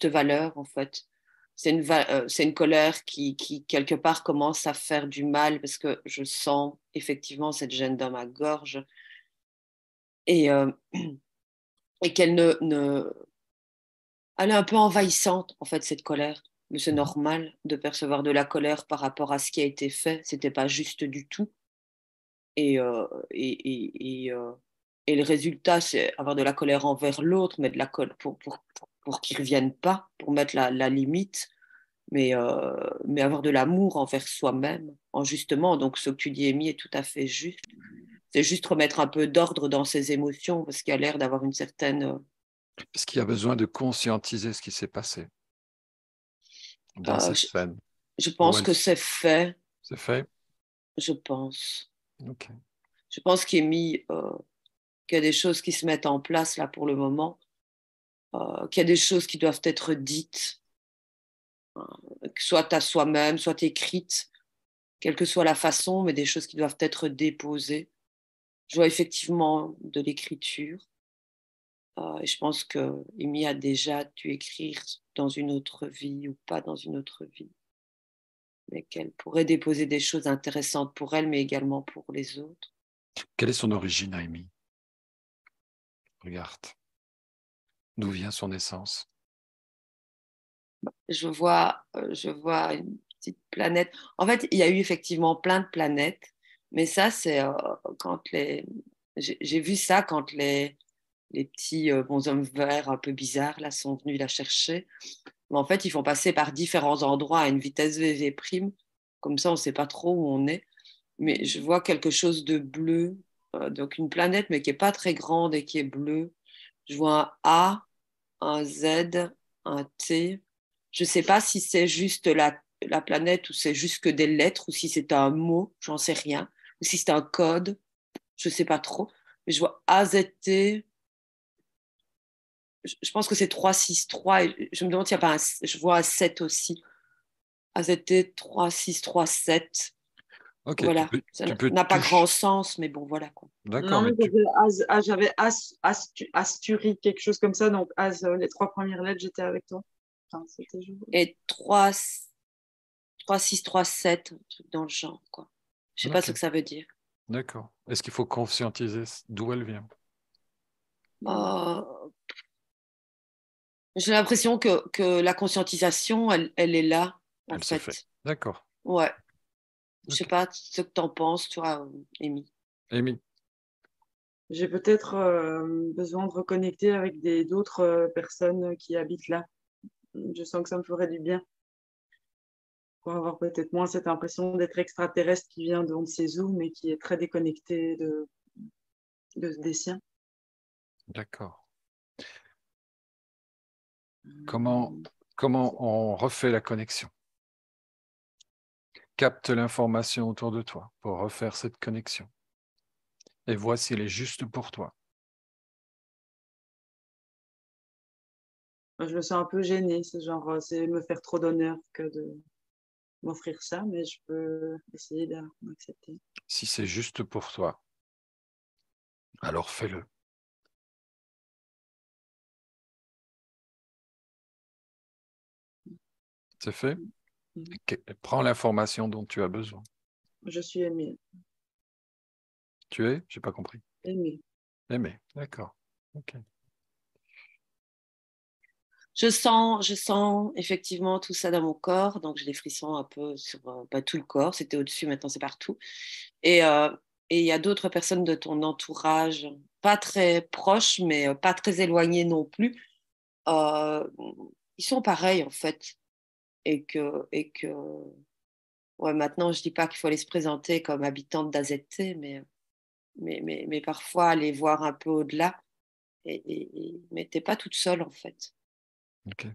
valeur, en fait. C'est une colère qui, quelque part, commence à faire du mal parce que je sens effectivement cette gêne dans ma gorge et, et qu'elle elle est un peu envahissante, en fait, cette colère. Mais c'est Mhm. normal de percevoir de la colère par rapport à ce qui a été fait. C'était pas juste du tout. Et, euh, et, et, et, euh, et le résultat, c'est avoir de la colère envers l'autre, mais de la colère pour qu'il ne revienne pas, pour mettre la limite, mais avoir de l'amour envers soi-même, en justement. Donc, ce que tu dis, Amy, est tout à fait juste. C'est juste remettre un peu d'ordre dans ses émotions, parce qu'il y a l'air d'avoir une certaine. Est-ce qu'il y a besoin de conscientiser ce qui s'est passé dans Euh, cette je, scène? je Ou pense que c'est fait, c'est fait? je pense. Ok. Je pense qu'il y a des choses qui se mettent en place là pour le moment, qu'il y a des choses qui doivent être dites, soit à soi-même, soit écrites, quelle que soit la façon, mais des choses qui doivent être déposées. Je vois effectivement de l'écriture. Et je pense que Amy a déjà dû écrire dans une autre vie ou pas dans une autre vie, mais qu'elle pourrait déposer des choses intéressantes pour elle, mais également pour les autres. Quelle est son origine, Amy? Regarde. D'où vient son essence? Je vois une petite planète. En fait, il y a eu effectivement plein de planètes, mais ça, c'est quand les. J'ai vu ça quand les petits bonshommes verts un peu bizarres là sont venus la chercher. Mais en fait, ils font passer par différents endroits à une vitesse VV prime. Comme ça, on ne sait pas trop où on est. Mais je vois quelque chose de bleu, donc une planète, mais qui n'est pas très grande et qui est bleue. Je vois un A, un Z, un T. Je ne sais pas si c'est juste la planète ou c'est juste que des lettres ou si c'est un mot, j'en sais rien. Ou si c'est un code, je ne sais pas trop. Mais je vois AZT, je pense que c'est 363. Et je me demande s'il n'y a pas un, je vois un 7 aussi. AZT 3637. Ok, Voilà. Ça tu peux n'a pas grand toucher. sens, mais bon, voilà quoi. D'accord, Non, mais mais tu. j'avais Asturie, quelque chose comme ça. Donc, les trois premières lettres, j'étais avec toi. Enfin, c'était juste. Et 3637, un truc dans le genre, quoi. Je sais pas Ok, ce que ça veut dire. d'accord. Est-ce qu'il faut conscientiser d'où elle vient? Euh, j'ai l'impression que la conscientisation, elle est là, en Elle se fait. fait. D'accord. Ouais. Je sais Ok. pas ce que t'en penses, toi, Amy. Amy, J'ai peut-être besoin de reconnecter avec d'autres personnes qui habitent là. Je sens que ça me ferait du bien pour avoir peut-être moins cette impression d'être extraterrestre qui vient de on ne sait où, mais qui est très déconnecté des siens. d'accord. Comment, Euh, comment on refait la connexion? Capte l'information autour de toi pour refaire cette connexion. Et vois si elle est juste pour toi. je me sens un peu gênée, c'est genre, c'est me faire trop d'honneur que de m'offrir ça, mais je peux essayer d'accepter. Si c'est juste pour toi, alors fais-le. C'est fait? Prends l'information dont tu as besoin. Je suis aimée. Tu es? J'ai pas compris. Aimée. Aimé, d'accord. Ok. Je sens effectivement tout ça dans mon corps, donc j'ai des frissons un peu sur tout le corps. C'était au-dessus, maintenant c'est partout. Et et il y a d'autres personnes de ton entourage, pas très proches, mais pas très éloignées non plus, euh, ils sont pareils en fait. Et que ouais, maintenant, je dis pas qu'il faut aller se présenter comme habitante d'AZT, mais parfois aller voir un peu au-delà. Mais t'es pas toute seule en fait. Ok.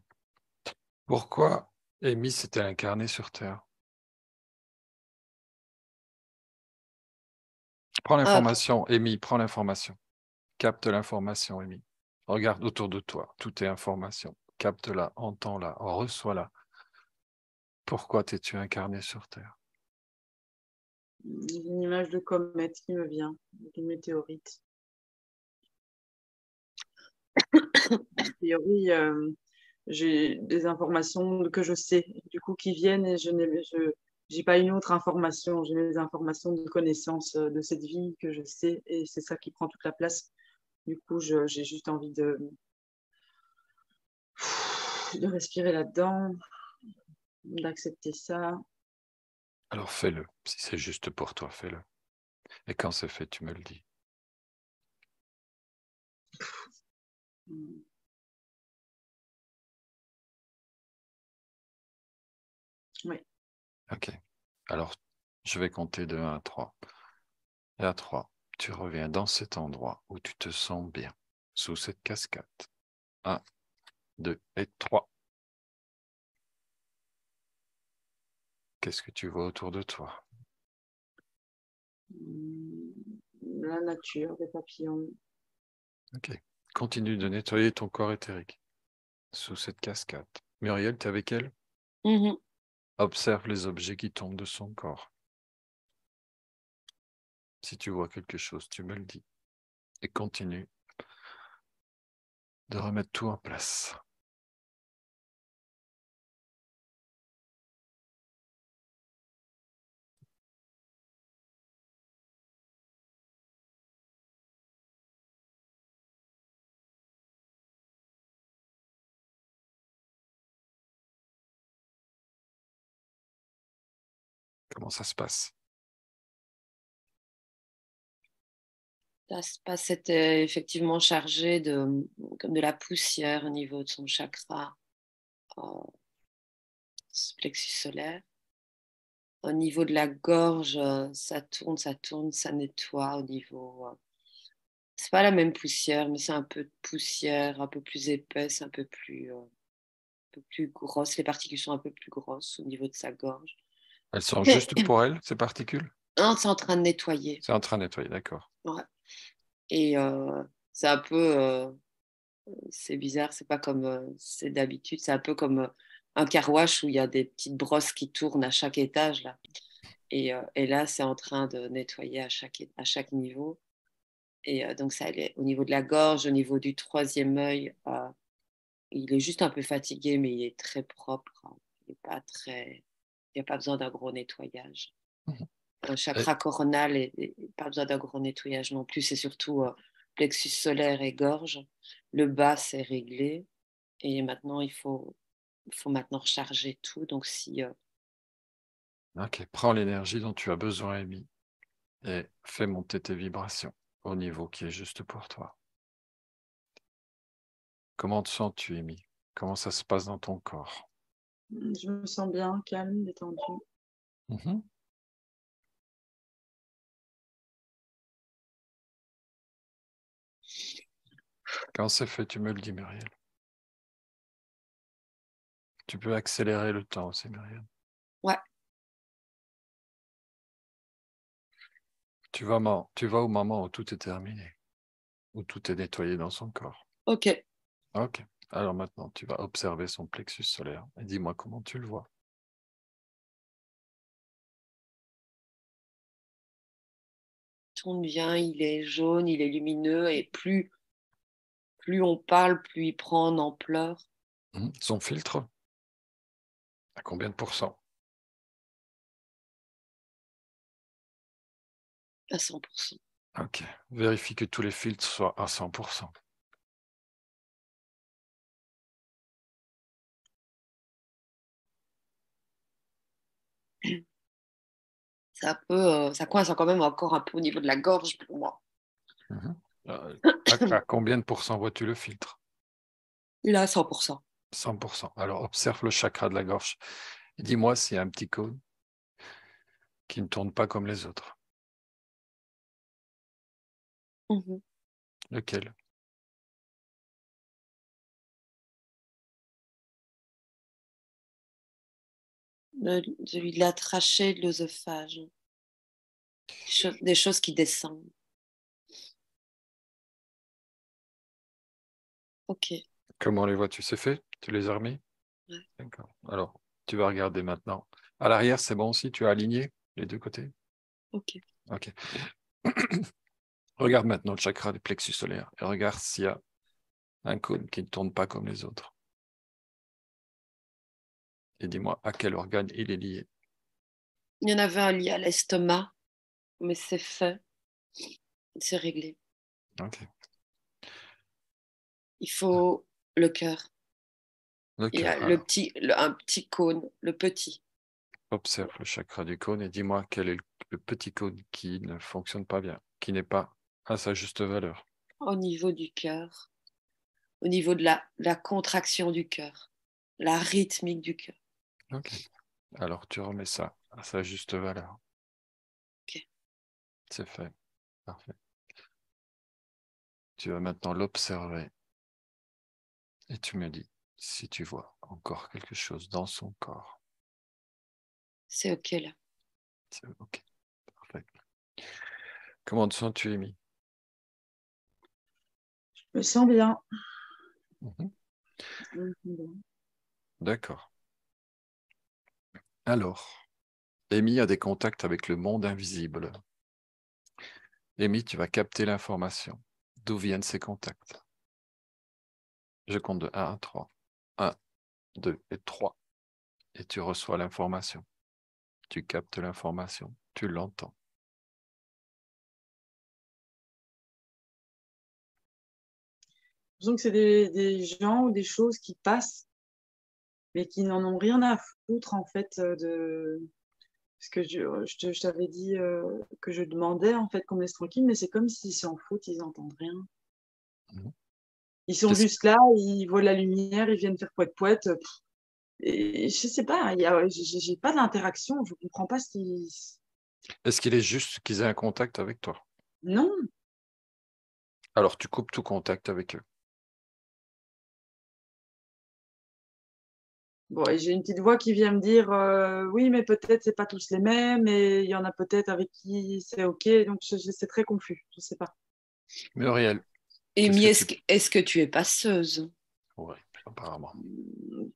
Pourquoi Amy s'était incarnée sur Terre? Prends Ah, l'information, Amy, prends l'information. Capte l'information, Amy. Regarde autour de toi, tout est information. Capte-la, entends-la, reçois-la. Pourquoi t'es-tu incarné sur Terre? Une image de comète qui me vient, d'une météorite. A priori, j'ai des informations que je sais, du coup, qui viennent et je n'ai pas une autre information. J'ai mes informations de connaissance de cette vie que je sais et c'est ça qui prend toute la place. Du coup, j'ai juste envie de respirer là-dedans, d'accepter ça. Alors fais-le. Si c'est juste pour toi, fais-le. Et quand c'est fait, tu me le dis. Oui. Ok. Alors, je vais compter de 1 à 3. Et à 3, tu reviens dans cet endroit où tu te sens bien, sous cette cascade. 1, 2 et 3. Qu'est-ce que tu vois autour de toi? La nature, les papillons. Ok. Continue de nettoyer ton corps éthérique sous cette cascade. Muriel, tu es avec elle? mhm. Observe les objets qui tombent de son corps. Si tu vois quelque chose, tu me le dis. Et continue de remettre tout en place. Comment ça se passe? L'espace était effectivement chargé comme de la poussière au niveau de son chakra, ce plexus solaire. Au niveau de la gorge, ça tourne, ça nettoie au niveau. C'est pas la même poussière, mais c'est un peu de poussière, un peu plus épaisse, un peu plus grosse. Les particules sont un peu plus grosses au niveau de sa gorge. Elles sont juste pour elle, ces particules? Non, c'est en train de nettoyer. C'est en train de nettoyer, d'accord. Ouais. Et c'est un peu, c'est bizarre, c'est pas comme c'est d'habitude, c'est un peu comme un car wash où il y a des petites brosses qui tournent à chaque étage là. Et là, c'est en train de nettoyer à chaque niveau. Et donc, ça, au niveau de la gorge, au niveau du troisième œil, il est juste un peu fatigué, mais il est très propre, hein. Il est pas très, il n'y a pas besoin d'un gros nettoyage. Mhm. Un Et chakra coronal, pas besoin d'un gros nettoyage non plus. C'est surtout plexus solaire et gorge. Le bas, c'est réglé. Et maintenant, il faut maintenant recharger tout. Donc, si ok, prends l'énergie dont tu as besoin, Amy, et fais monter tes vibrations au niveau qui est juste pour toi. Comment te sens-tu, Amy? Comment ça se passe dans ton corps? Je me sens bien, calme, détendue. Mhm. Quand c'est fait, tu me le dis, Muriel. Tu peux accélérer le temps aussi, Muriel. ouais, Tu vas au moment où tout est terminé, où tout est nettoyé dans son corps. ok. Ok. Alors maintenant, tu vas observer son plexus solaire et dis-moi comment tu le vois. Tourne bien, il est jaune, il est lumineux. Et plus on parle, plus il prend en ampleur Son filtre, à combien de pourcents? à 100%. Ok. Vérifie que tous les filtres soient à 100%. Ça coince quand même encore un peu au niveau de la gorge pour moi. Mhm. À combien de pourcents vois-tu le filtre? Il est à 100%. 100%. Alors, observe le chakra de la gorge. Et dis-moi s'il y a un petit cône qui ne tourne pas comme les autres. Mhm. Lequel? Celui de la trachée, de l'œsophage. Des choses qui descendent. Ok. Comment les vois-tu? C'est fait? Tu les as remis? Ouais. D'accord. Alors, tu vas regarder maintenant. À l'arrière, c'est bon aussi? Tu as aligné les deux côtés? Ok. OK. Regarde maintenant le chakra du plexus solaire et regarde s'il y a un cône qui ne tourne pas comme les autres. Et dis-moi à quel organe il est lié. Il y en avait un lié à l'estomac, mais c'est fait. C'est réglé. OK. Il faut le cœur. Le Il y a cœur. Alors, un petit cône, le petit. observe le chakra du cône et dis-moi quel est le petit cône qui ne fonctionne pas bien, qui n'est pas à sa juste valeur. Au niveau du cœur, au niveau de la contraction du cœur, la rythmique du cœur. OK. Alors, tu remets ça à sa juste valeur. Ok. C'est fait. Parfait. Tu vas maintenant l'observer et tu me dis si tu vois encore quelque chose dans son corps. C'est ok là. C'est OK. Parfait. Comment te sens-tu, Amy? Je me sens bien. Mhm. Je me sens bien. D'accord. Alors, Amy a des contacts avec le monde invisible. Amy, tu vas capter l'information. D'où viennent ces contacts? Je compte de 1 à 3. 1, 2 et 3. Et tu reçois l'information. Tu captes l'information. Tu l'entends. J'ai l'impression que c'est des gens ou des choses qui passent, mais qui n'en ont rien à foutre, en fait, de... Parce que je t'avais dit que je demandais, en fait, qu'on me laisse tranquille, mais c'est comme s'ils s'en foutent, ils n'entendent rien. Mhm. Ils sont Est-ce juste là, ils voient la lumière, ils viennent faire poète-poète. Et je sais pas, j'ai pas d'interaction, je comprends pas ce qui... est-ce qu'il est juste qu'ils aient un contact avec toi? Non, Alors, tu coupes tout contact avec eux. bon, et j'ai une petite voix qui vient me dire oui, mais peut-être c'est pas tous les mêmes, et il y en a peut-être avec qui c'est ok, donc c'est très confus, je sais pas. Muriel, qu'est-ce Amy, que tu... est-ce que tu es passeuse? Oui, apparemment.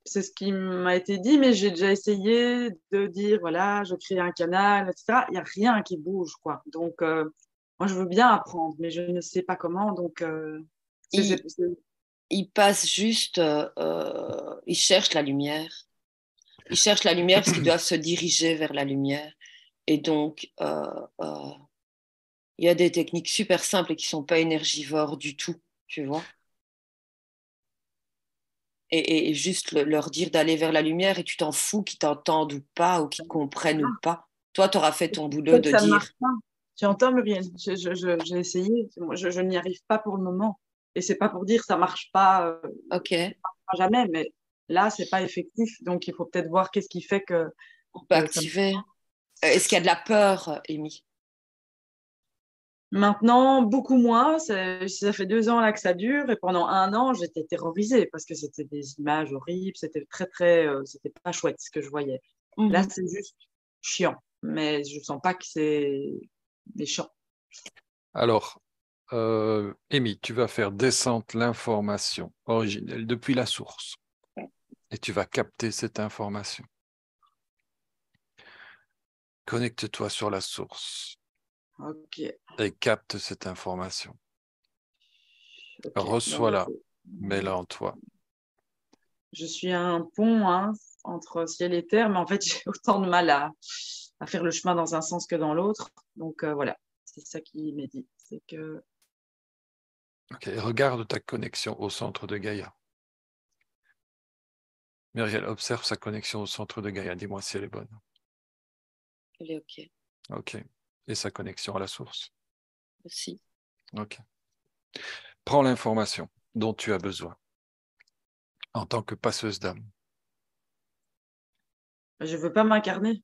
C'est ce qui m'a été dit, mais j'ai déjà essayé de dire voilà, je crée un canal, etc. Il n'y a rien qui bouge, quoi. Donc, moi, je veux bien apprendre, mais je ne sais pas comment, donc Il, il passe juste, il cherche la lumière. Il cherche la lumière parce qu'ils doivent se diriger vers la lumière. Et donc, euh, il y a des techniques super simples et qui sont pas énergivores du tout, tu vois. Et juste leur dire d'aller vers la lumière et tu t'en fous qu'ils t'entendent ou pas ou qu'ils comprennent ou pas. Toi, tu auras fait ton boulot peut-être de ça ne dire, marche pas. Tu entends, Muriel? J'ai essayé, moi, je n'y arrive pas pour le moment. Et c'est pas pour dire ça marche pas, OK, jamais, mais là, c'est pas effectif. Donc, il faut peut-être voir qu'est-ce qui fait on peut que ça. activer. Est-ce qu'il y a de la peur, Amy? Maintenant, beaucoup moins. Ça fait 2 ans là que ça dure et pendant un an, j'étais terrorisée parce que c'était des images horribles. C'était très, très, c'était pas chouette ce que je voyais. Là, Mhm. c'est juste chiant, mais je sens pas que c'est méchant. Alors, Amy, tu vas faire descendre l'information originelle depuis la source et tu vas capter cette information. Connecte-toi sur la source Ok, et capte cette information. ok. Donc, Reçois-la, mets-la en toi. je suis un pont hein, entre ciel et terre, mais en fait, j'ai autant de mal à faire le chemin dans un sens que dans l'autre. Donc, voilà, c'est ça qui m'est dit. C'est que Ok, regarde ta connexion au centre de Gaïa. Muriel, observe sa connexion au centre de Gaïa. Dis-moi si elle est bonne. Elle est OK Ok. Et sa connexion à la source. aussi. Ok. Prends l'information dont tu as besoin. en tant que passeuse d'âme. Je veux pas m'incarner.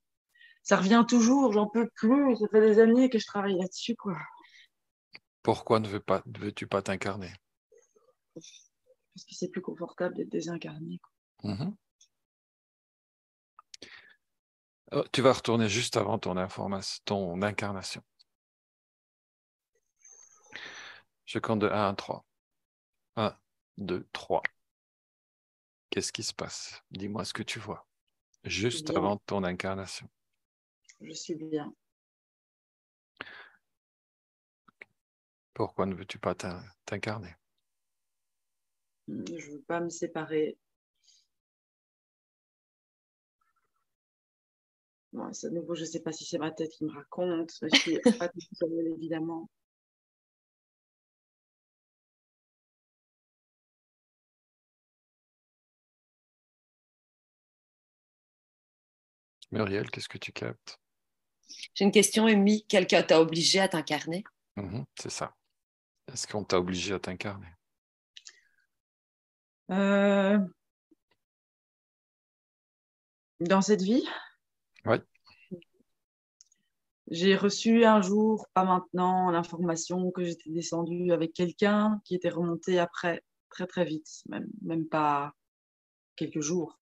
Ça revient toujours, j'en peux plus. Ça fait des années que je travaille là-dessus, quoi. Pourquoi ne veux-tu pas t'incarner? Parce que c'est plus confortable d'être désincarné, quoi. Mhm. Oh, tu vas retourner juste avant ton incarnation. Je compte de 1 à 3. 1, 2, 3. Qu'est-ce qui se passe? Dis-moi ce que tu vois. Juste Bien. avant ton incarnation. Je suis bien. Pourquoi ne veux-tu pas t'incarner? Je veux pas me séparer. Bon, c'est à nouveau, je sais pas si c'est ma tête qui me raconte. Je suis pas toute seule, évidemment. Muriel, qu'est-ce que tu captes? J'ai une question, Amy. Quelqu'un t'a obligé à t'incarner? C'est ça. Est-ce qu'on t'a obligé à t'incarner? Dans cette vie, Oui. j'ai reçu un jour, pas maintenant, l'information que j'étais descendue avec quelqu'un qui était remonté après, très très vite, même pas quelques jours,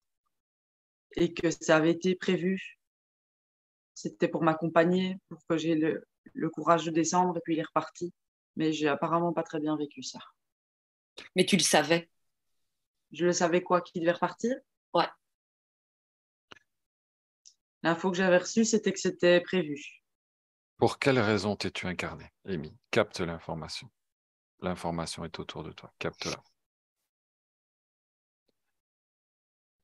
et que ça avait été prévu. C'était pour m'accompagner, pour que j'ai le courage de descendre, et puis il est reparti. Mais j'ai apparemment pas très bien vécu ça. Mais tu le savais. Je le savais quoi, qu'il devait repartir. Ouais. L'info que j'avais reçue, c'était que c'était prévu. Pour quelle raison t'es-tu incarné, Amy? Capte l'information. L'information est autour de toi. Capte-la.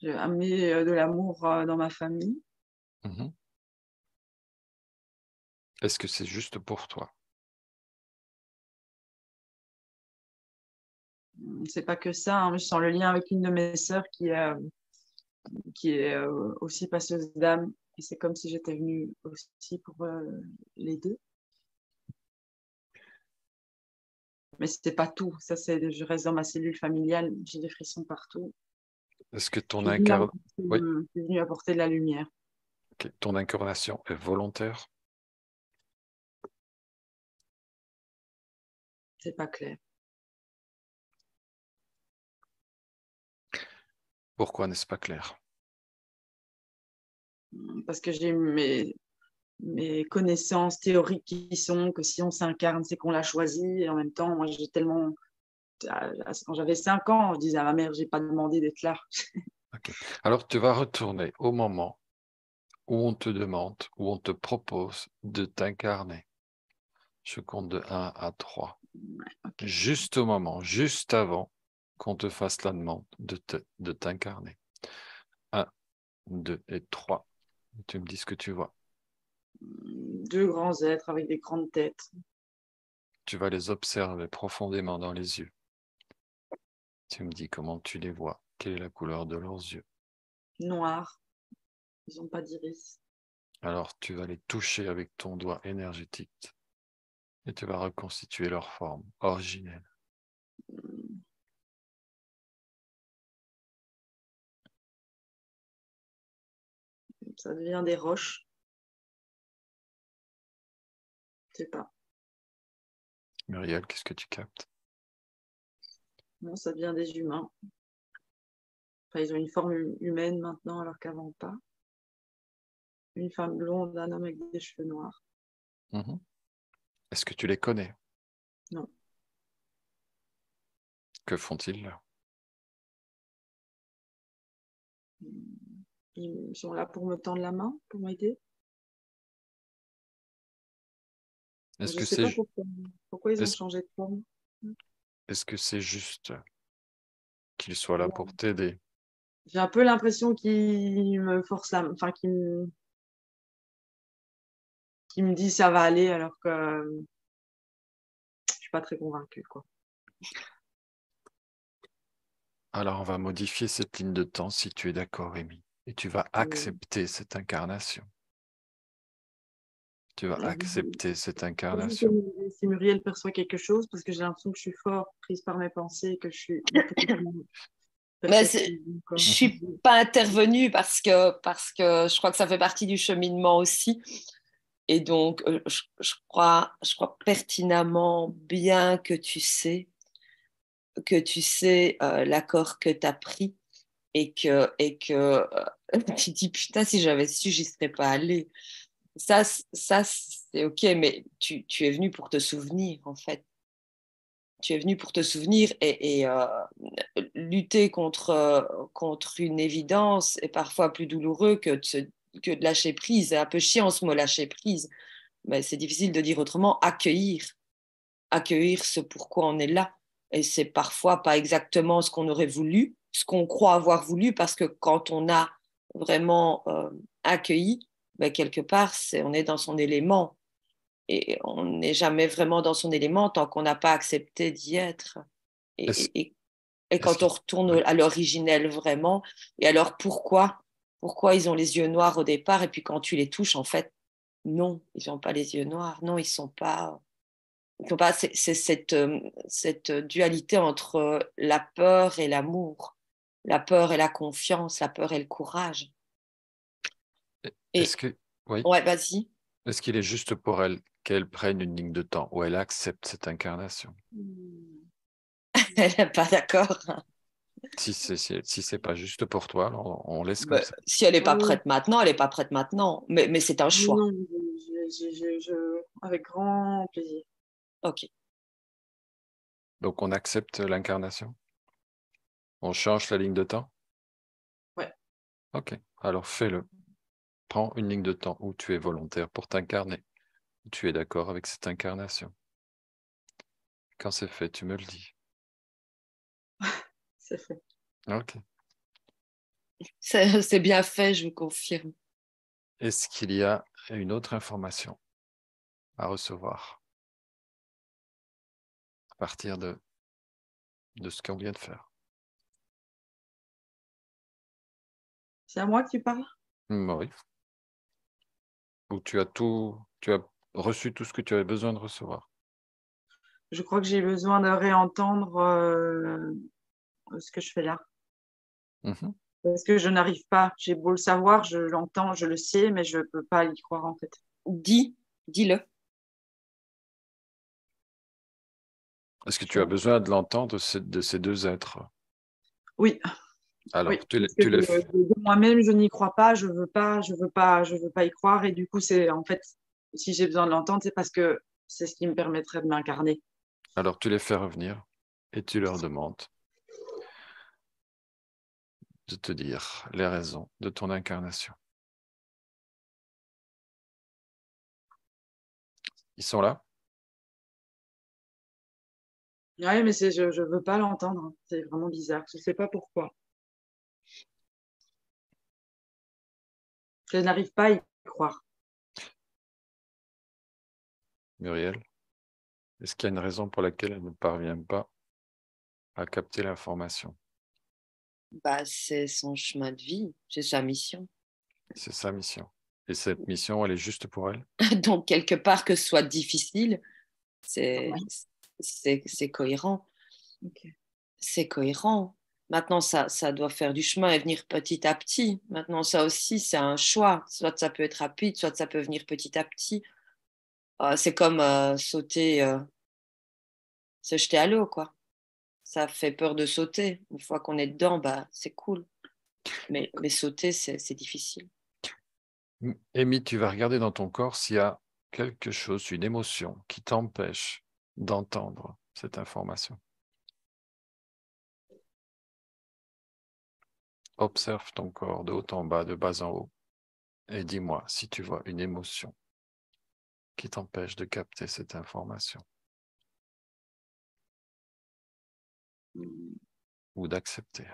J'ai amené de l'amour dans ma famille. Mhm. Est-ce que c'est juste pour toi? C'est pas que ça, hein. Je sens le lien avec une de mes sœurs qui est aussi passeuse d'âme. Et c'est comme si j'étais venue aussi pour les deux. Mais c'était pas tout. Ça, je reste dans ma cellule familiale. J'ai des frissons partout. Est-ce que Je ton suis venue Oui. je suis venue apporter de la lumière. Ok. Ton incarnation est volontaire? C'est pas clair. Pourquoi n'est-ce pas clair? Parce que j'ai mes connaissances théoriques qui sont que si on s'incarne, c'est qu'on l'a choisi. Et en même temps, moi, j'ai tellement. Quand j'avais 5 ans, je disais à ma mère, j'ai pas demandé d'être là. Okay. Alors, tu vas retourner au moment où on te demande, où on te propose de t'incarner. Je compte de 1 à 3. Okay. Juste au moment, juste avant qu'on te fasse la demande de t'incarner. 1, 2 et 3. Tu me dis ce que tu vois. 2 grands êtres avec des grandes têtes. Tu vas les observer profondément dans les yeux. Tu me dis comment tu les vois. Quelle est la couleur de leurs yeux? Noirs. Ils n'ont pas d'iris. Alors, tu vas les toucher avec ton doigt énergétique et tu vas reconstituer leur forme originelle. Ça devient des roches. Je sais pas. Muriel, qu'est-ce que tu captes? Non, ça devient des humains. Enfin, ils ont une forme humaine maintenant, alors qu'avant pas. Une femme blonde, un homme avec des cheveux noirs. Mhm. Est-ce que tu les connais? Non. Que font-ils là? Ils sont là pour me tendre la main, pour m'aider. Je Est-ce ne que sais pas c'est pourquoi ils ont est-ce, changé de forme. est-ce que c'est juste qu'ils soient là pour t'aider? J'ai un peu l'impression qu'ils me forcent enfin, qu'ils me disent ça va aller, alors que je suis pas très convaincue, quoi. Alors, on va modifier cette ligne de temps si tu es d'accord, Rémi. Et tu vas accepter cette incarnation. Tu vas accepter cette incarnation. Si Muriel perçoit quelque chose, parce que j'ai l'impression que je suis fort prise par mes pensées, que je suis beaucoup plus Mais perceptive. je suis pas intervenue parce que je crois que ça fait partie du cheminement aussi. Et donc, je crois pertinemment bien que tu sais l'accord que tu as pris et que tu dis putain, si j'avais su, j'y serais pas allée. Ça c'est OK, mais tu es venu pour te souvenir, en fait. Tu es venu pour te souvenir et lutter contre une évidence est parfois plus douloureux que de lâcher prise. C'est un peu chiant ce mot lâcher prise, mais c'est difficile de dire autrement. Accueillir ce pourquoi on est là. Et c'est parfois pas exactement ce qu'on aurait voulu, ce qu'on croit avoir voulu, parce que quand on a vraiment accueilli, ben, quelque part, on est dans son élément. Et on n'est jamais vraiment dans son élément tant qu'on n'a pas accepté d'y être. Est-ce, Et, et, et est-ce quand on qu'il... retourne Oui. à l'originel vraiment, et alors pourquoi ils ont les yeux noirs au départ, et puis quand tu les touches, en fait, non, ils n'ont pas les yeux noirs, non, ils sont pas... C'est cette dualité entre la peur et l'amour, la peur et la confiance, la peur et le courage. Est-ce Et que... Oui. ouais, vas-y. Est-ce qu'il est juste pour elle qu'elle prenne une ligne de temps où elle accepte cette incarnation? Elle n'est pas d'accord. Si c'est pas juste pour toi, alors on laisse comme Ben, ça. si elle n'est pas Oui, prête maintenant, elle n'est pas prête maintenant. Mais c'est un oui, choix. non, avec grand plaisir. OK. Donc on accepte l'incarnation? On change la ligne de temps? Ouais. Ok, alors fais-le. Prends une ligne de temps où tu es volontaire pour t'incarner, où tu es d'accord avec cette incarnation. Quand c'est fait, tu me le dis. C'est fait. Ok. C'est bien fait, je vous confirme. Est-ce qu'il y a une autre information à recevoir à partir de ce qu'on vient de faire? C'est à moi que tu parles? Oui. Ou tu as reçu tout ce que tu avais besoin de recevoir. Je crois que j'ai besoin de réentendre ce que je fais là. Mhm. Parce que je n'arrive pas. J'ai beau le savoir, je l'entends, je le sais, mais je ne peux pas y croire en fait. Dis-le. Est-ce que tu as besoin de l'entendre de ces deux êtres? Oui, oui. Alors, Parce que tu les... de moi-même, je n'y crois pas, je veux pas, je veux pas, je veux pas y croire. Et du coup, c'est en fait, si j'ai besoin de l'entendre, c'est parce que c'est ce qui me permettrait de m'incarner. Alors, tu les fais revenir et tu leur demandes de te dire les raisons de ton incarnation. Ils sont là? Oui, mais je ne veux pas l'entendre. C'est vraiment bizarre. Je ne sais pas pourquoi. Je n'arrive pas à y croire. Muriel, est-ce qu'il y a une raison pour laquelle elle ne parvient pas à capter l'information? Bah, c'est son chemin de vie, c'est sa mission. C'est sa mission. Et cette mission, elle est juste pour elle? Donc, quelque part, que ce soit difficile, c'est Oui. c'est cohérent. Ok. C'est cohérent. Maintenant, ça doit faire du chemin et venir petit à petit. Maintenant, ça aussi, c'est un choix. Soit ça peut être rapide, soit ça peut venir petit à petit. C'est comme sauter, se jeter à l'eau, quoi. Ça fait peur de sauter. Une fois qu'on est dedans, bah, c'est cool. Mais sauter, c'est difficile. Amy, tu vas regarder dans ton corps s'il y a quelque chose, une émotion qui t'empêche d'entendre cette information. Observe ton corps de haut en bas, de bas en haut, et dis-moi si tu vois une émotion qui t'empêche de capter cette information ou d'accepter.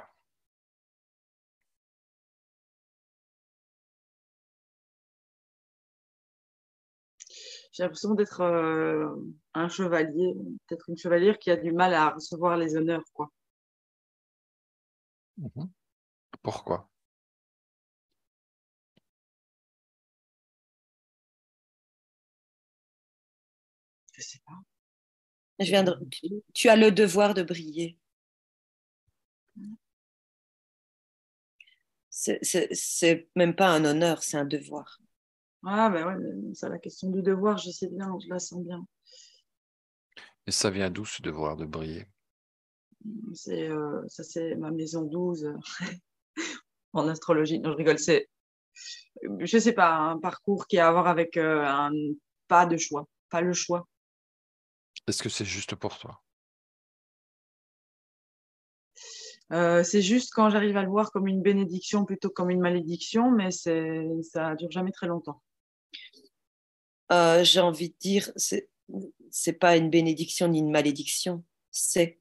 J'ai l'impression d'être un chevalier, peut-être une chevalière qui a du mal à recevoir les honneurs, quoi. Mhm. Pourquoi? Je sais pas. Je viens de... Tu as le devoir de briller. c'est même pas un honneur, c'est un devoir. Ah, ben ouais, mais ça, la question du devoir, je sais bien, je la sens bien. Et ça vient d'où ce devoir de briller? Ça, c'est ma maison 12 en astrologie. Non, je rigole, je sais pas, un parcours qui a à voir avec un pas de choix, pas le choix. Est-ce que c'est juste pour toi? C'est juste quand j'arrive à le voir comme une bénédiction plutôt que comme une malédiction, mais ça dure jamais très longtemps. J'ai envie de dire, c'est pas une bénédiction ni une malédiction, c'est.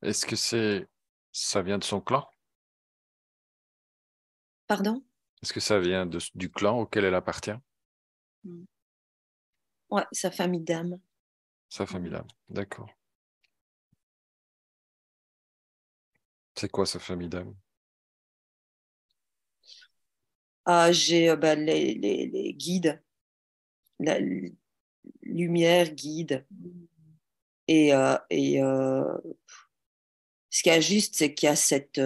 Est-ce que ça vient de son clan? Pardon? Est-ce que ça vient du clan auquel elle appartient? Ouais, sa famille d'âme. Sa famille d'âme. D'accord. C'est quoi sa famille d'âme? J'ai les guides, la lumière guide. Et ce qu'il y a juste, c'est qu'il y a cette.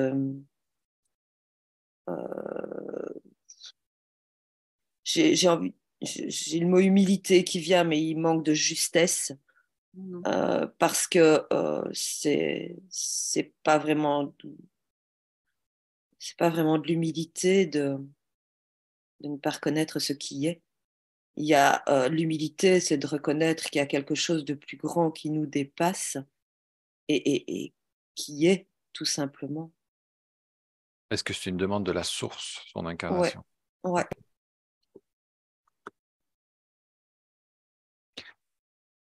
J'ai envie. J'ai le mot humilité qui vient, mais il manque de justesse parce que c'est pas vraiment de l'humilité de ne pas reconnaître ce qui est. Il y a l'humilité, c'est de reconnaître qu'il y a quelque chose de plus grand qui nous dépasse et qui est tout simplement. Est-ce que c'est une demande de la source, son Ouais, incarnation? ouais.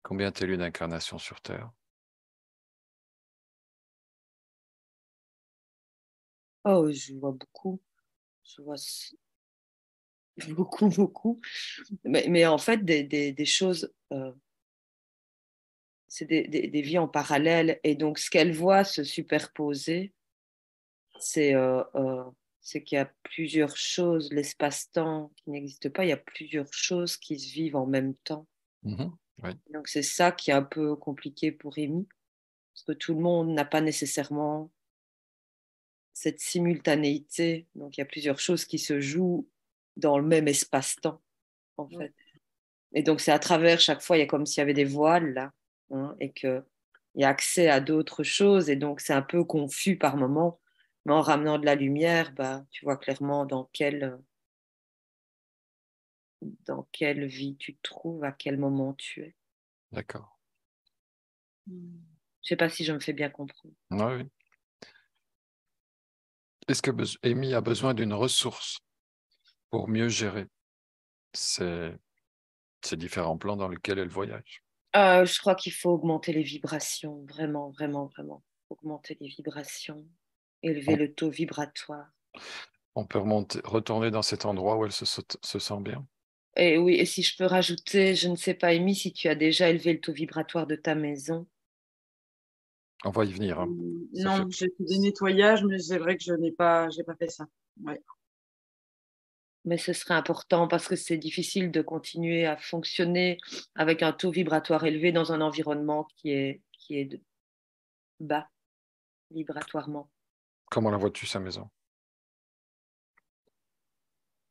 Combien a-t-elle eu d'incarnations sur Terre? Oh, je vois beaucoup. Je vois beaucoup, beaucoup. Mais en fait, des choses, c'est des vies en parallèle. Et donc, ce qu'elle voit se superposer, c'est c'est qu'il y a plusieurs choses, l'espace-temps qui n'existe pas, il y a plusieurs choses qui se vivent en même temps. Mhm. Oui, Donc, c'est ça qui est un peu compliqué pour Amy, parce que tout le monde n'a pas nécessairement cette simultanéité. Donc, il y a plusieurs choses qui se jouent dans le même espace-temps, en fait. Et donc, c'est à travers chaque fois, il y a comme s'il y avait des voiles là, hein, et qu'il y a accès à d'autres choses. Et donc, c'est un peu confus par moments. Mais en ramenant de la lumière, bah, tu vois clairement dans quelle vie tu te trouves, à quel moment tu es. d'accord. Je ne sais pas si je me fais bien comprendre. Oui, oui. Est-ce que Amy a besoin d'une ressource pour mieux gérer ces, ces différents plans dans lesquels elle voyage? Je crois qu'il faut augmenter les vibrations, vraiment, vraiment, vraiment. Augmenter les vibrations, élever On, le taux vibratoire. on peut retourner dans cet endroit où elle se sent bien? Et oui, et si je peux rajouter, je ne sais pas, Amy, si tu as déjà élevé le taux vibratoire de ta maison. On va y venir, hein. Ça fait... Non, j'ai fait des nettoyages, mais c'est vrai que j'ai pas fait ça. Ouais. Mais ce serait important parce que c'est difficile de continuer à fonctionner avec un taux vibratoire élevé dans un environnement qui est bas vibratoirement. Comment la vois-tu, sa maison?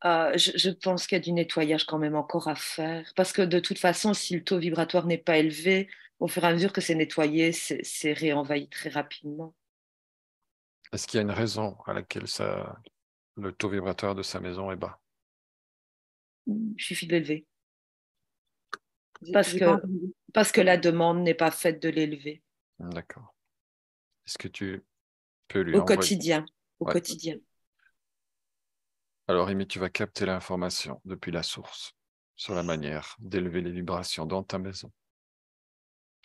Je pense qu'il y a du nettoyage quand même encore à faire parce que de toute façon, si le taux vibratoire n'est pas élevé, au fur et à mesure que c'est nettoyé, c'est réenvahi très rapidement. Est-ce qu'il y a une raison à laquelle le taux vibratoire de sa maison est bas? Il suffit de l'élever J'ai pas entendu. parce que la demande n'est pas faite de l'élever D'accord. Est-ce que tu peux lui au envoyer? quotidien, au Ouais. quotidien. Alors, Amy, tu vas capter l'information depuis la source sur la manière d'élever les vibrations dans ta maison.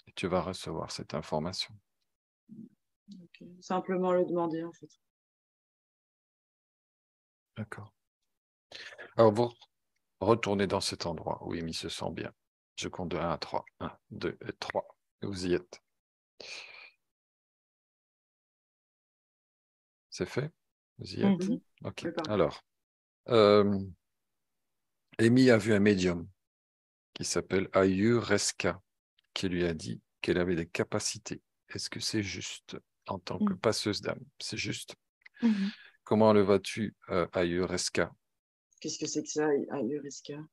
Et tu vas recevoir cette information. Ok. Simplement le demander, en fait. D'accord. Alors, vous retournez dans cet endroit où Amy se sent bien. Je compte de 1 à 3. 1, 2 et 3. Et vous y êtes. C'est fait? Vous y êtes? Mhm. OK. Oui, pardon. Alors, Amy a vu un médium qui s'appelle Ayur Reska, qui lui a dit qu'elle avait des capacités. Est-ce que c'est juste? en tant que passeuse d'âme. C'est juste. Mhm. Comment le vas-tu à Eureska? Qu'est-ce que c'est que ça, Ayurveda?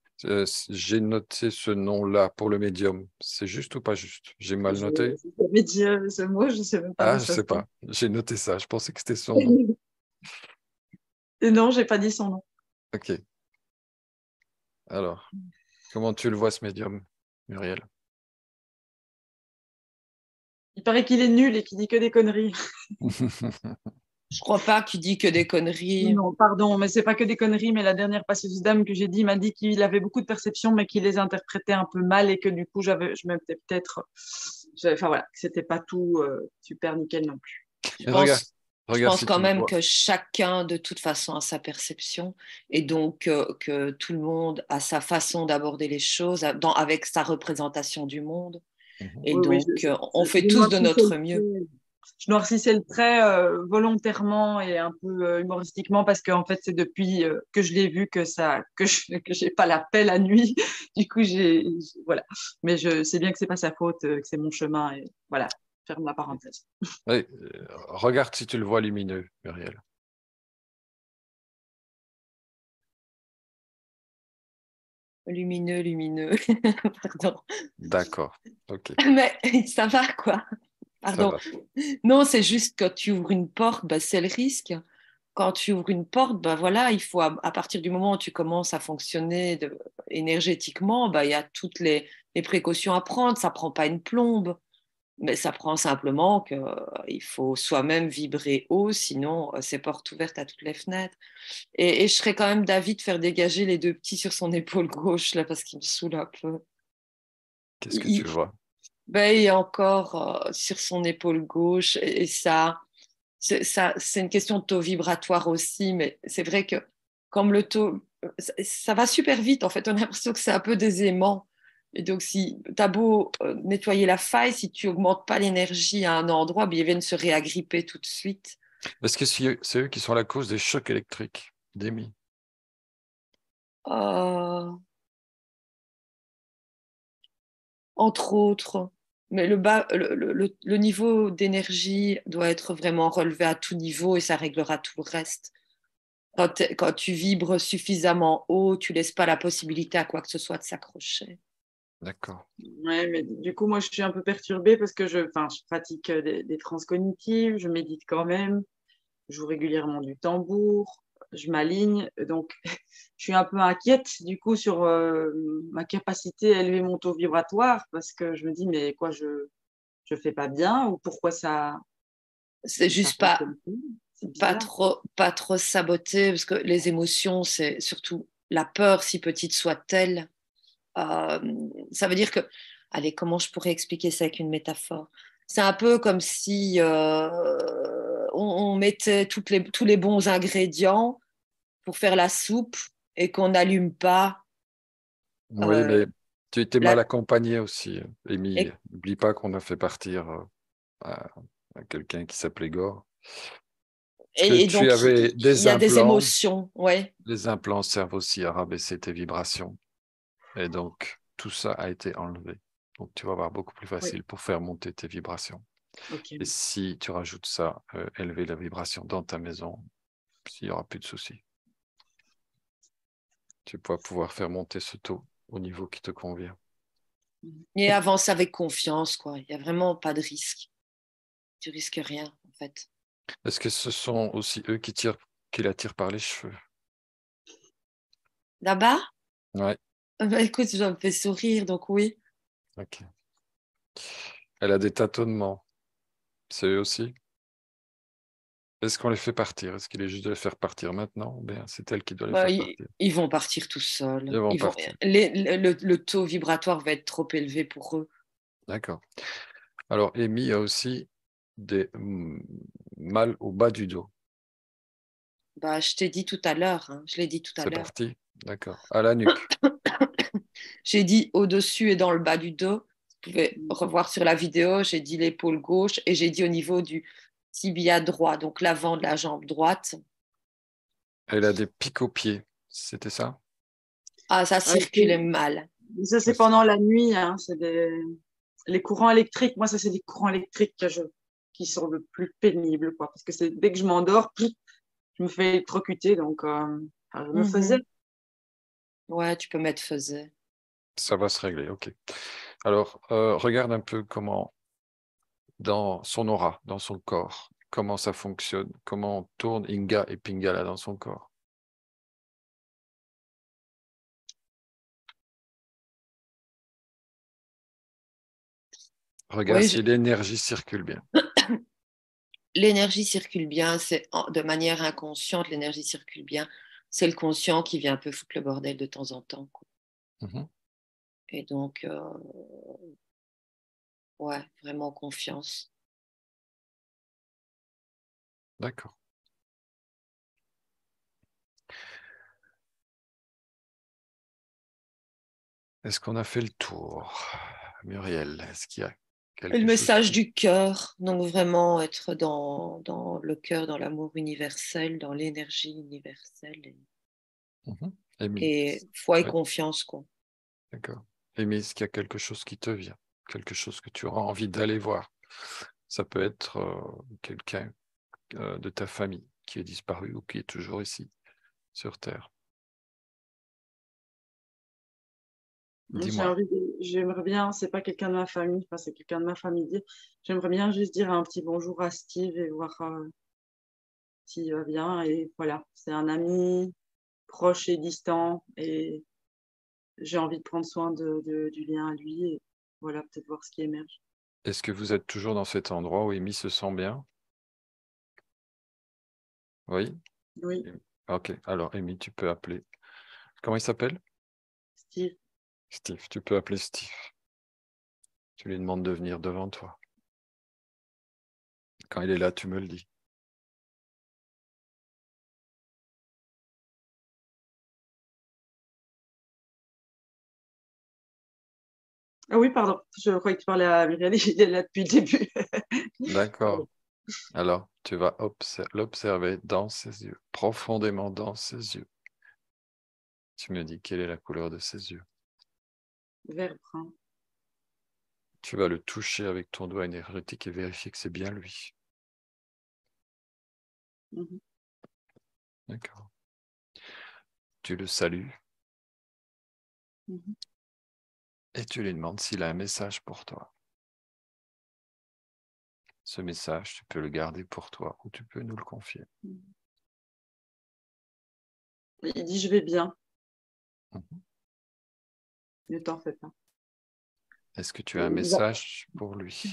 J'ai noté ce nom-là pour le médium. C'est juste ou pas juste? J'ai mal noté? J'avais dit ce mot, je ne sais même pas Ah, d'où je ça sais sort. pas. J'ai noté ça. Je pensais que c'était son nom. Et non, j'ai pas dit son nom. Ok. Alors, comment tu le vois, ce médium, Muriel? Il paraît qu'il est nul et qu'il dit que des conneries. Je crois pas qu'il dit que des conneries. Non, pardon, mais c'est pas que des conneries, mais la dernière passeuse d'âme que j'ai dit m'a dit qu'il avait beaucoup de perceptions, mais qu'il les interprétait un peu mal et que du coup, je m'étais peut-être, enfin voilà, que c'était pas tout super nickel non plus. Je Mais regarde, pense, je regarde pense si quand tu le même vois. que chacun, de toute façon, a sa perception et donc que tout le monde a sa façon d'aborder les choses avec sa représentation du monde. Mhm. Et Oui, oui, donc, on fait je tous de noircissais notre le mieux. trait, je noircissais le trait volontairement et un peu humoristiquement parce qu'en fait, c'est depuis que je l'ai vu que j'ai pas la paix la nuit. Du coup, voilà. Mais je sais bien que c'est pas sa faute, que c'est mon chemin et voilà. Ferme la parenthèse. Oui, regarde si tu le vois lumineux, Muriel. Lumineux, lumineux. Pardon. D'accord. Ok, Mais ça va, quoi. ça Pardon. va. Non, c'est juste quand tu ouvres une porte, bah, c'est le risque. Quand tu ouvres une porte, bah, voilà, il faut, à partir du moment où tu commences à fonctionner énergétiquement, bah, il y a toutes les précautions à prendre. Ça ne prend pas une plombe, mais ça prend simplement qu'il faut soi-même vibrer haut, sinon c'est porte ouverte à toutes les fenêtres. Et je serais quand même d'avis de faire dégager les deux petits sur son épaule gauche, là, parce qu'il me saoule un peu. Qu'est-ce que tu Il, vois? ben, il est encore sur son épaule gauche et ça, c'est une question de taux vibratoire aussi, mais c'est vrai que comme le taux, ça va super vite en fait, on a l'impression que c'est un peu des aimants. Et donc, si tu as beau nettoyer la faille, si tu augmentes pas l'énergie à un endroit, ben, ils viennent se réagripper tout de suite. Est-ce que c'est eux qui sont la cause des chocs électriques d'Amy? Euh, Entre autres. Mais le niveau d'énergie doit être vraiment relevé à tout niveau et ça réglera tout le reste. Quand tu vibres suffisamment haut, tu laisses pas la possibilité à quoi que ce soit de s'accrocher. D'accord. Ouais, mais du coup, moi, je suis un peu perturbée parce que enfin, je pratique des trans cognitives, je médite quand même, je joue régulièrement du tambour, je m'aligne. Donc, je suis un peu inquiète du coup sur ma capacité à élever mon taux vibratoire parce que je me dis, mais quoi, je fais pas bien ou pourquoi C'est ça juste fonctionne plus? C'est bizarre. pas trop saboter parce que les émotions, c'est surtout la peur, si petite soit-elle. Euh, Ça veut dire que, allez, comment je pourrais expliquer ça avec une métaphore? C'est un peu comme si on mettait tous les bons ingrédients pour faire la soupe et qu'on n'allume pas Oui, euh, mais tu étais mal la... accompagné aussi, Amy. et, N'oublie pas qu'on a fait partir à, à quelqu'un qui s'appelait Gore. Parce que et tu donc, avais il des y a des implants. émotions, ouais. Les implants servent aussi à rabaisser tes vibrations. Et donc, tout ça a été enlevé. Donc, tu vas avoir beaucoup plus Oui, facile pour faire monter tes vibrations. ok. Et si tu rajoutes ça, élever la vibration dans ta maison, il n'y aura plus de soucis. Tu vas pouvoir faire monter ce taux au niveau qui te convient. Et avance avec confiance, quoi. Il n'y a vraiment pas de risque. Tu risques rien, en fait. Est-ce que ce sont aussi eux qui la tirent par les cheveux? Là-bas, Ouais, bah, écoute, ça me fait sourire, donc oui. ok. Elle a des tâtonnements. C'est eux aussi? Est-ce qu'on les fait partir? Est-ce qu'il est juste de les faire partir maintenant? Ou bien c'est elle qui doit les Bah, faire partir? ils vont partir tout seuls. Ils vont partir. Le taux vibratoire va être trop élevé pour eux. D'accord. Alors, Amy a aussi des mal au bas du dos. Bah, je t'ai dit tout à l'heure, hein, je l'ai dit tout à C'est l'heure. parti? D'accord. À la nuque. J'ai dit au-dessus et dans le bas du dos. Vous pouvez revoir sur la vidéo, j'ai dit l'épaule gauche et j'ai dit au niveau du tibia droit, donc l'avant de la jambe droite. Elle a des pics aux pieds. C'était ça? Ah, ça Ouais, circulait mal. ça, c'est pendant la nuit, hein, les courants électriques. Moi, ça, c'est des courants électriques qui sont le plus pénibles, quoi. Parce que c'est dès que je m'endors, je me fais électrocuter, donc je me faisais. Ouais, tu peux mettre faisait. Ça va se régler, ok. Alors, regarde un peu comment, dans son aura, dans son corps, comment ça fonctionne, comment tourne Inga et Pingala dans son corps. Regarde Oui, si l'énergie circule bien. l'énergie circule bien, de manière inconsciente, l'énergie circule bien. C'est le conscient qui vient un peu foutre le bordel de temps en temps, quoi. Mhm. Et donc, ouais, vraiment confiance. D'accord. Est-ce qu'on a fait le tour, Muriel? Est-ce qu'il y a Et le quelque chose message du cœur, donc vraiment être dans le cœur, dans l'amour universel, dans l'énergie universelle. Mhm. Amy, Et foi et ouais, confiance, quoi. d'accord. Amy, est-ce qu'il y a quelque chose qui te vient? Quelque chose que tu auras envie d'aller voir? Ça peut être quelqu'un de ta famille qui est disparu ou qui est toujours ici, sur Terre. Dis-moi. J'aimerais bien, c'est pas quelqu'un de ma famille, enfin, c'est quelqu'un de ma famille. J'aimerais bien juste dire un petit bonjour à Steve et voir s'il va bien. Et voilà, c'est un ami proche et distant et j'ai envie de prendre soin du lien à lui et voilà, peut-être voir ce qui émerge. Est-ce que vous êtes toujours dans cet endroit où Amy se sent bien? Oui? Oui, Ok, alors Amy, tu peux appeler. Comment il s'appelle? Steve. Steve, tu peux appeler Steve. Tu lui demandes de venir devant toi. Quand il est là, tu me le dis. Ah oui, pardon, je croyais que tu parlais à Muriel, il est là depuis le début. D'accord. Alors, tu vas l'observer dans ses yeux, profondément dans ses yeux. Tu me dis quelle est la couleur de ses yeux. Vert brun. Tu vas le toucher avec ton doigt énergétique et vérifier que c'est bien lui. Mhm. D'accord. Tu le salues Mhm. et tu lui demandes s'il a un message pour toi. Ce message, tu peux le garder pour toi ou tu peux nous le confier. Il dit je vais bien, Mhm. ne t'en fais pas. Est-ce que tu as un message pour lui?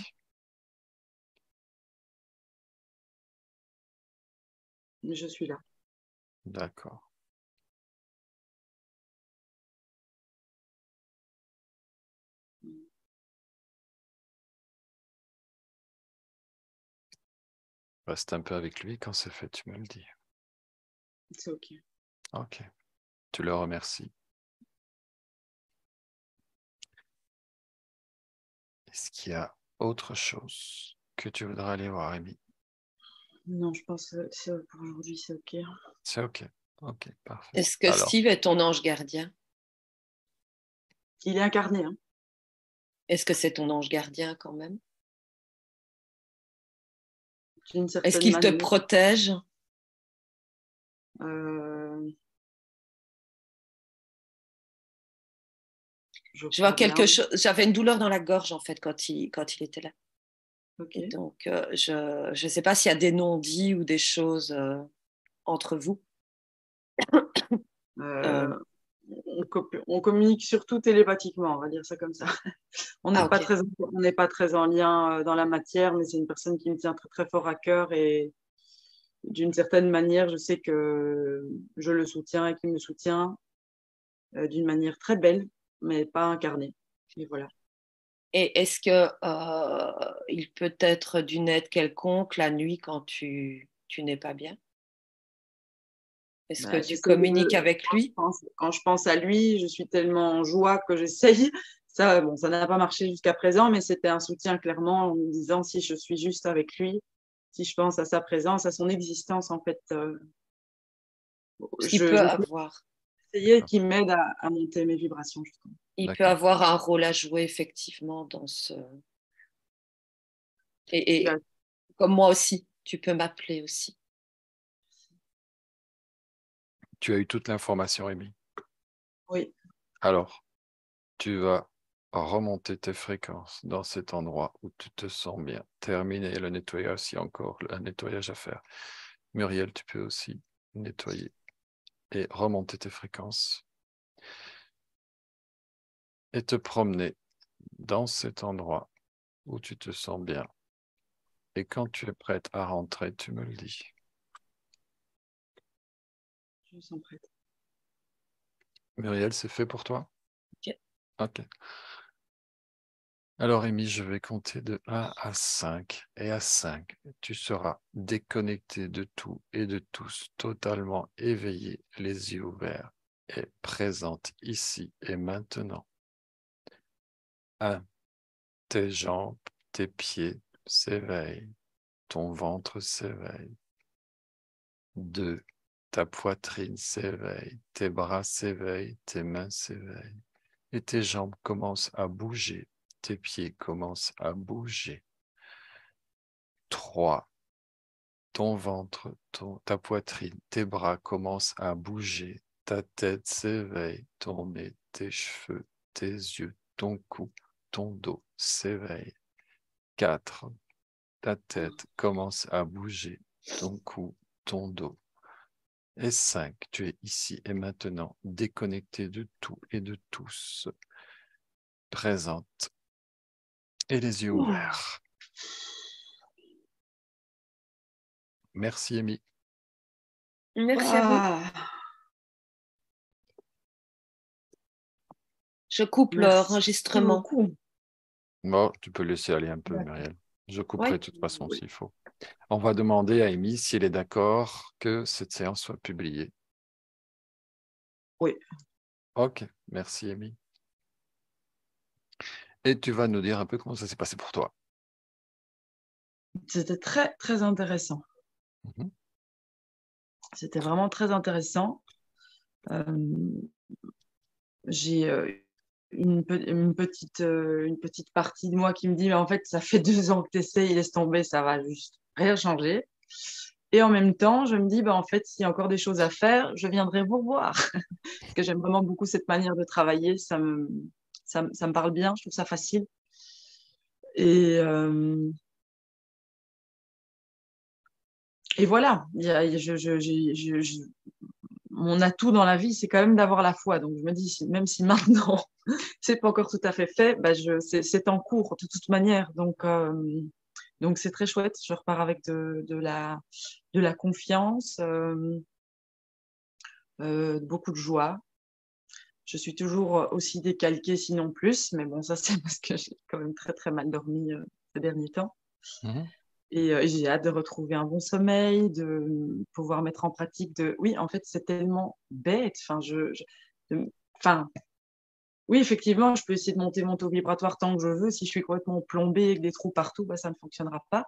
Mais je suis là. D'accord. Reste un peu avec lui. Quand c'est fait, tu me le dis. C'est OK. Ok. Tu le remercies. Est-ce qu'il y a autre chose que tu voudrais aller voir, Amy? Non, je pense que pour aujourd'hui, c'est OK. C'est ok. Ok, parfait. Est-ce que Alors, Steve est ton ange gardien? Il est incarné, hein. Est-ce que c'est ton ange gardien quand même? D'une Est-ce certaine qu'il te manière. protège? Euh, je Je vois crois bien. quelque chose. J'avais une douleur dans la gorge en fait quand il était là. OK. Et donc, je ne sais pas s'il y a des non-dits ou des choses entre vous. Euh, Euh, on communique surtout télépathiquement, on va dire ça comme ça. On n'est ah, pas ok. très, on n'est pas très en lien dans la matière, mais c'est une personne qui me tient très, très fort à cœur et d'une certaine manière, je sais que je le soutiens et qu'il me soutient d'une manière très belle, mais pas incarnée. Et voilà. Et est-ce que il peut être d'une aide quelconque la nuit quand tu n'es pas bien? Est-ce que Bah, tu communiques avec lui? quand je pense à lui, je suis tellement en joie que j'essaye. Ça, bon, ça n'a pas marché jusqu'à présent, mais c'était un soutien clairement en me disant si je suis juste avec lui, si je pense à sa présence, à son existence, en fait, Parce qu'il peut je sais avoir, essayer qu'il m'aide à monter mes vibrations, justement. il peut d'accord. avoir un rôle à jouer effectivement dans ce. Il a Et Comme moi aussi, tu peux m'appeler aussi. Tu as eu toute l'information, Amy. Oui. Alors, tu vas remonter tes fréquences dans cet endroit où tu te sens bien. Terminer le nettoyage, s'il y a encore un nettoyage à faire. Muriel, tu peux aussi nettoyer et remonter tes fréquences et te promener dans cet endroit où tu te sens bien. Et quand tu es prête à rentrer, tu me le dis. Je me sens prête. Muriel, c'est fait pour toi? Ok. Ok. Alors, Amy, je vais compter de 1 à 5. Et à 5, tu seras déconnecté de tout et de tous, totalement éveillé, les yeux ouverts et présente ici et maintenant. 1. Tes jambes, tes pieds s'éveillent, ton ventre s'éveille. 2. Ta poitrine s'éveille, tes bras s'éveillent, tes mains s'éveillent. Et tes jambes commencent à bouger, tes pieds commencent à bouger. 3. Ton ventre, ta poitrine, tes bras commencent à bouger, ta tête s'éveille, ton nez, tes cheveux, tes yeux, ton cou, ton dos s'éveille. 4. Ta tête commence à bouger, ton cou, ton dos. Et 5. Tu es ici et maintenant déconnecté de tout et de tous. Présente et les yeux ouverts. Merci, Amy. Merci à vous. Ah, Je coupe merci l'enregistrement. beaucoup. Bon, tu peux laisser aller un peu, D'accord. Muriel. Je couperai Oui. de toute façon Oui. s'il faut. On va demander à Amy si elle est d'accord que cette séance soit publiée. Oui. Ok, merci, Amy. Et tu vas nous dire un peu comment ça s'est passé pour toi. C'était très, très intéressant. Mhm. C'était vraiment très intéressant. Euh, j'ai une petite partie de moi qui me dit, mais en fait, ça fait 2 ans que tu essaies, laisse tomber, ça va juste rien changer. Et en même temps, je me dis, bah, en fait, s'il y a encore des choses à faire, je viendrai vous revoir. Parce que j'aime vraiment beaucoup cette manière de travailler. Ça me parle bien, je trouve ça facile. Et, et voilà, mon atout dans la vie, c'est quand même d'avoir la foi. Donc, je me dis, même si maintenant, c'est pas encore tout à fait fait, bah, c'est en cours de toute manière. Donc c'est très chouette. Je repars avec de la confiance, beaucoup de joie. Je suis toujours aussi décalquée, sinon plus. Mais bon, ça, c'est parce que j'ai quand même très, très mal dormi ces derniers temps. Mhm. Et j'ai hâte de retrouver un bon sommeil, de pouvoir mettre en pratique de... Oui, en fait, c'est tellement bête. Enfin, oui, effectivement, je peux essayer de monter mon taux vibratoire tant que je veux. Si je suis complètement plombée avec des trous partout, bah, ça ne fonctionnera pas.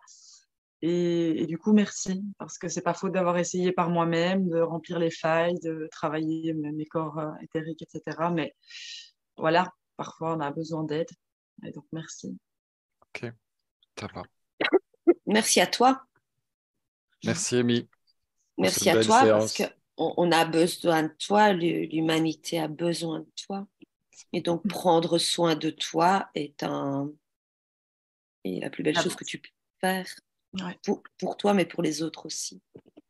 Et du coup, merci, parce que c'est pas faute d'avoir essayé par moi-même, de remplir les failles, de travailler mes corps éthériques, etc. Mais voilà, parfois on a besoin d'aide. Et donc, merci. Ok, ça va. Merci à toi. Merci, Amy, pour cette Merci à belle toi parce séance. qu'on a besoin de toi, l'humanité a besoin de toi. Et donc, prendre soin de toi est la plus belle Ah chose bon. que tu peux faire Ouais. pour toi, mais pour les autres aussi.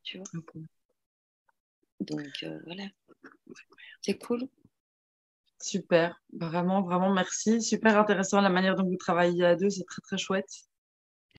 Tu vois. Ok. Donc, voilà. C'est cool. Super, vraiment, vraiment merci. Super intéressant la manière dont vous travaillez à deux, c'est très, très chouette.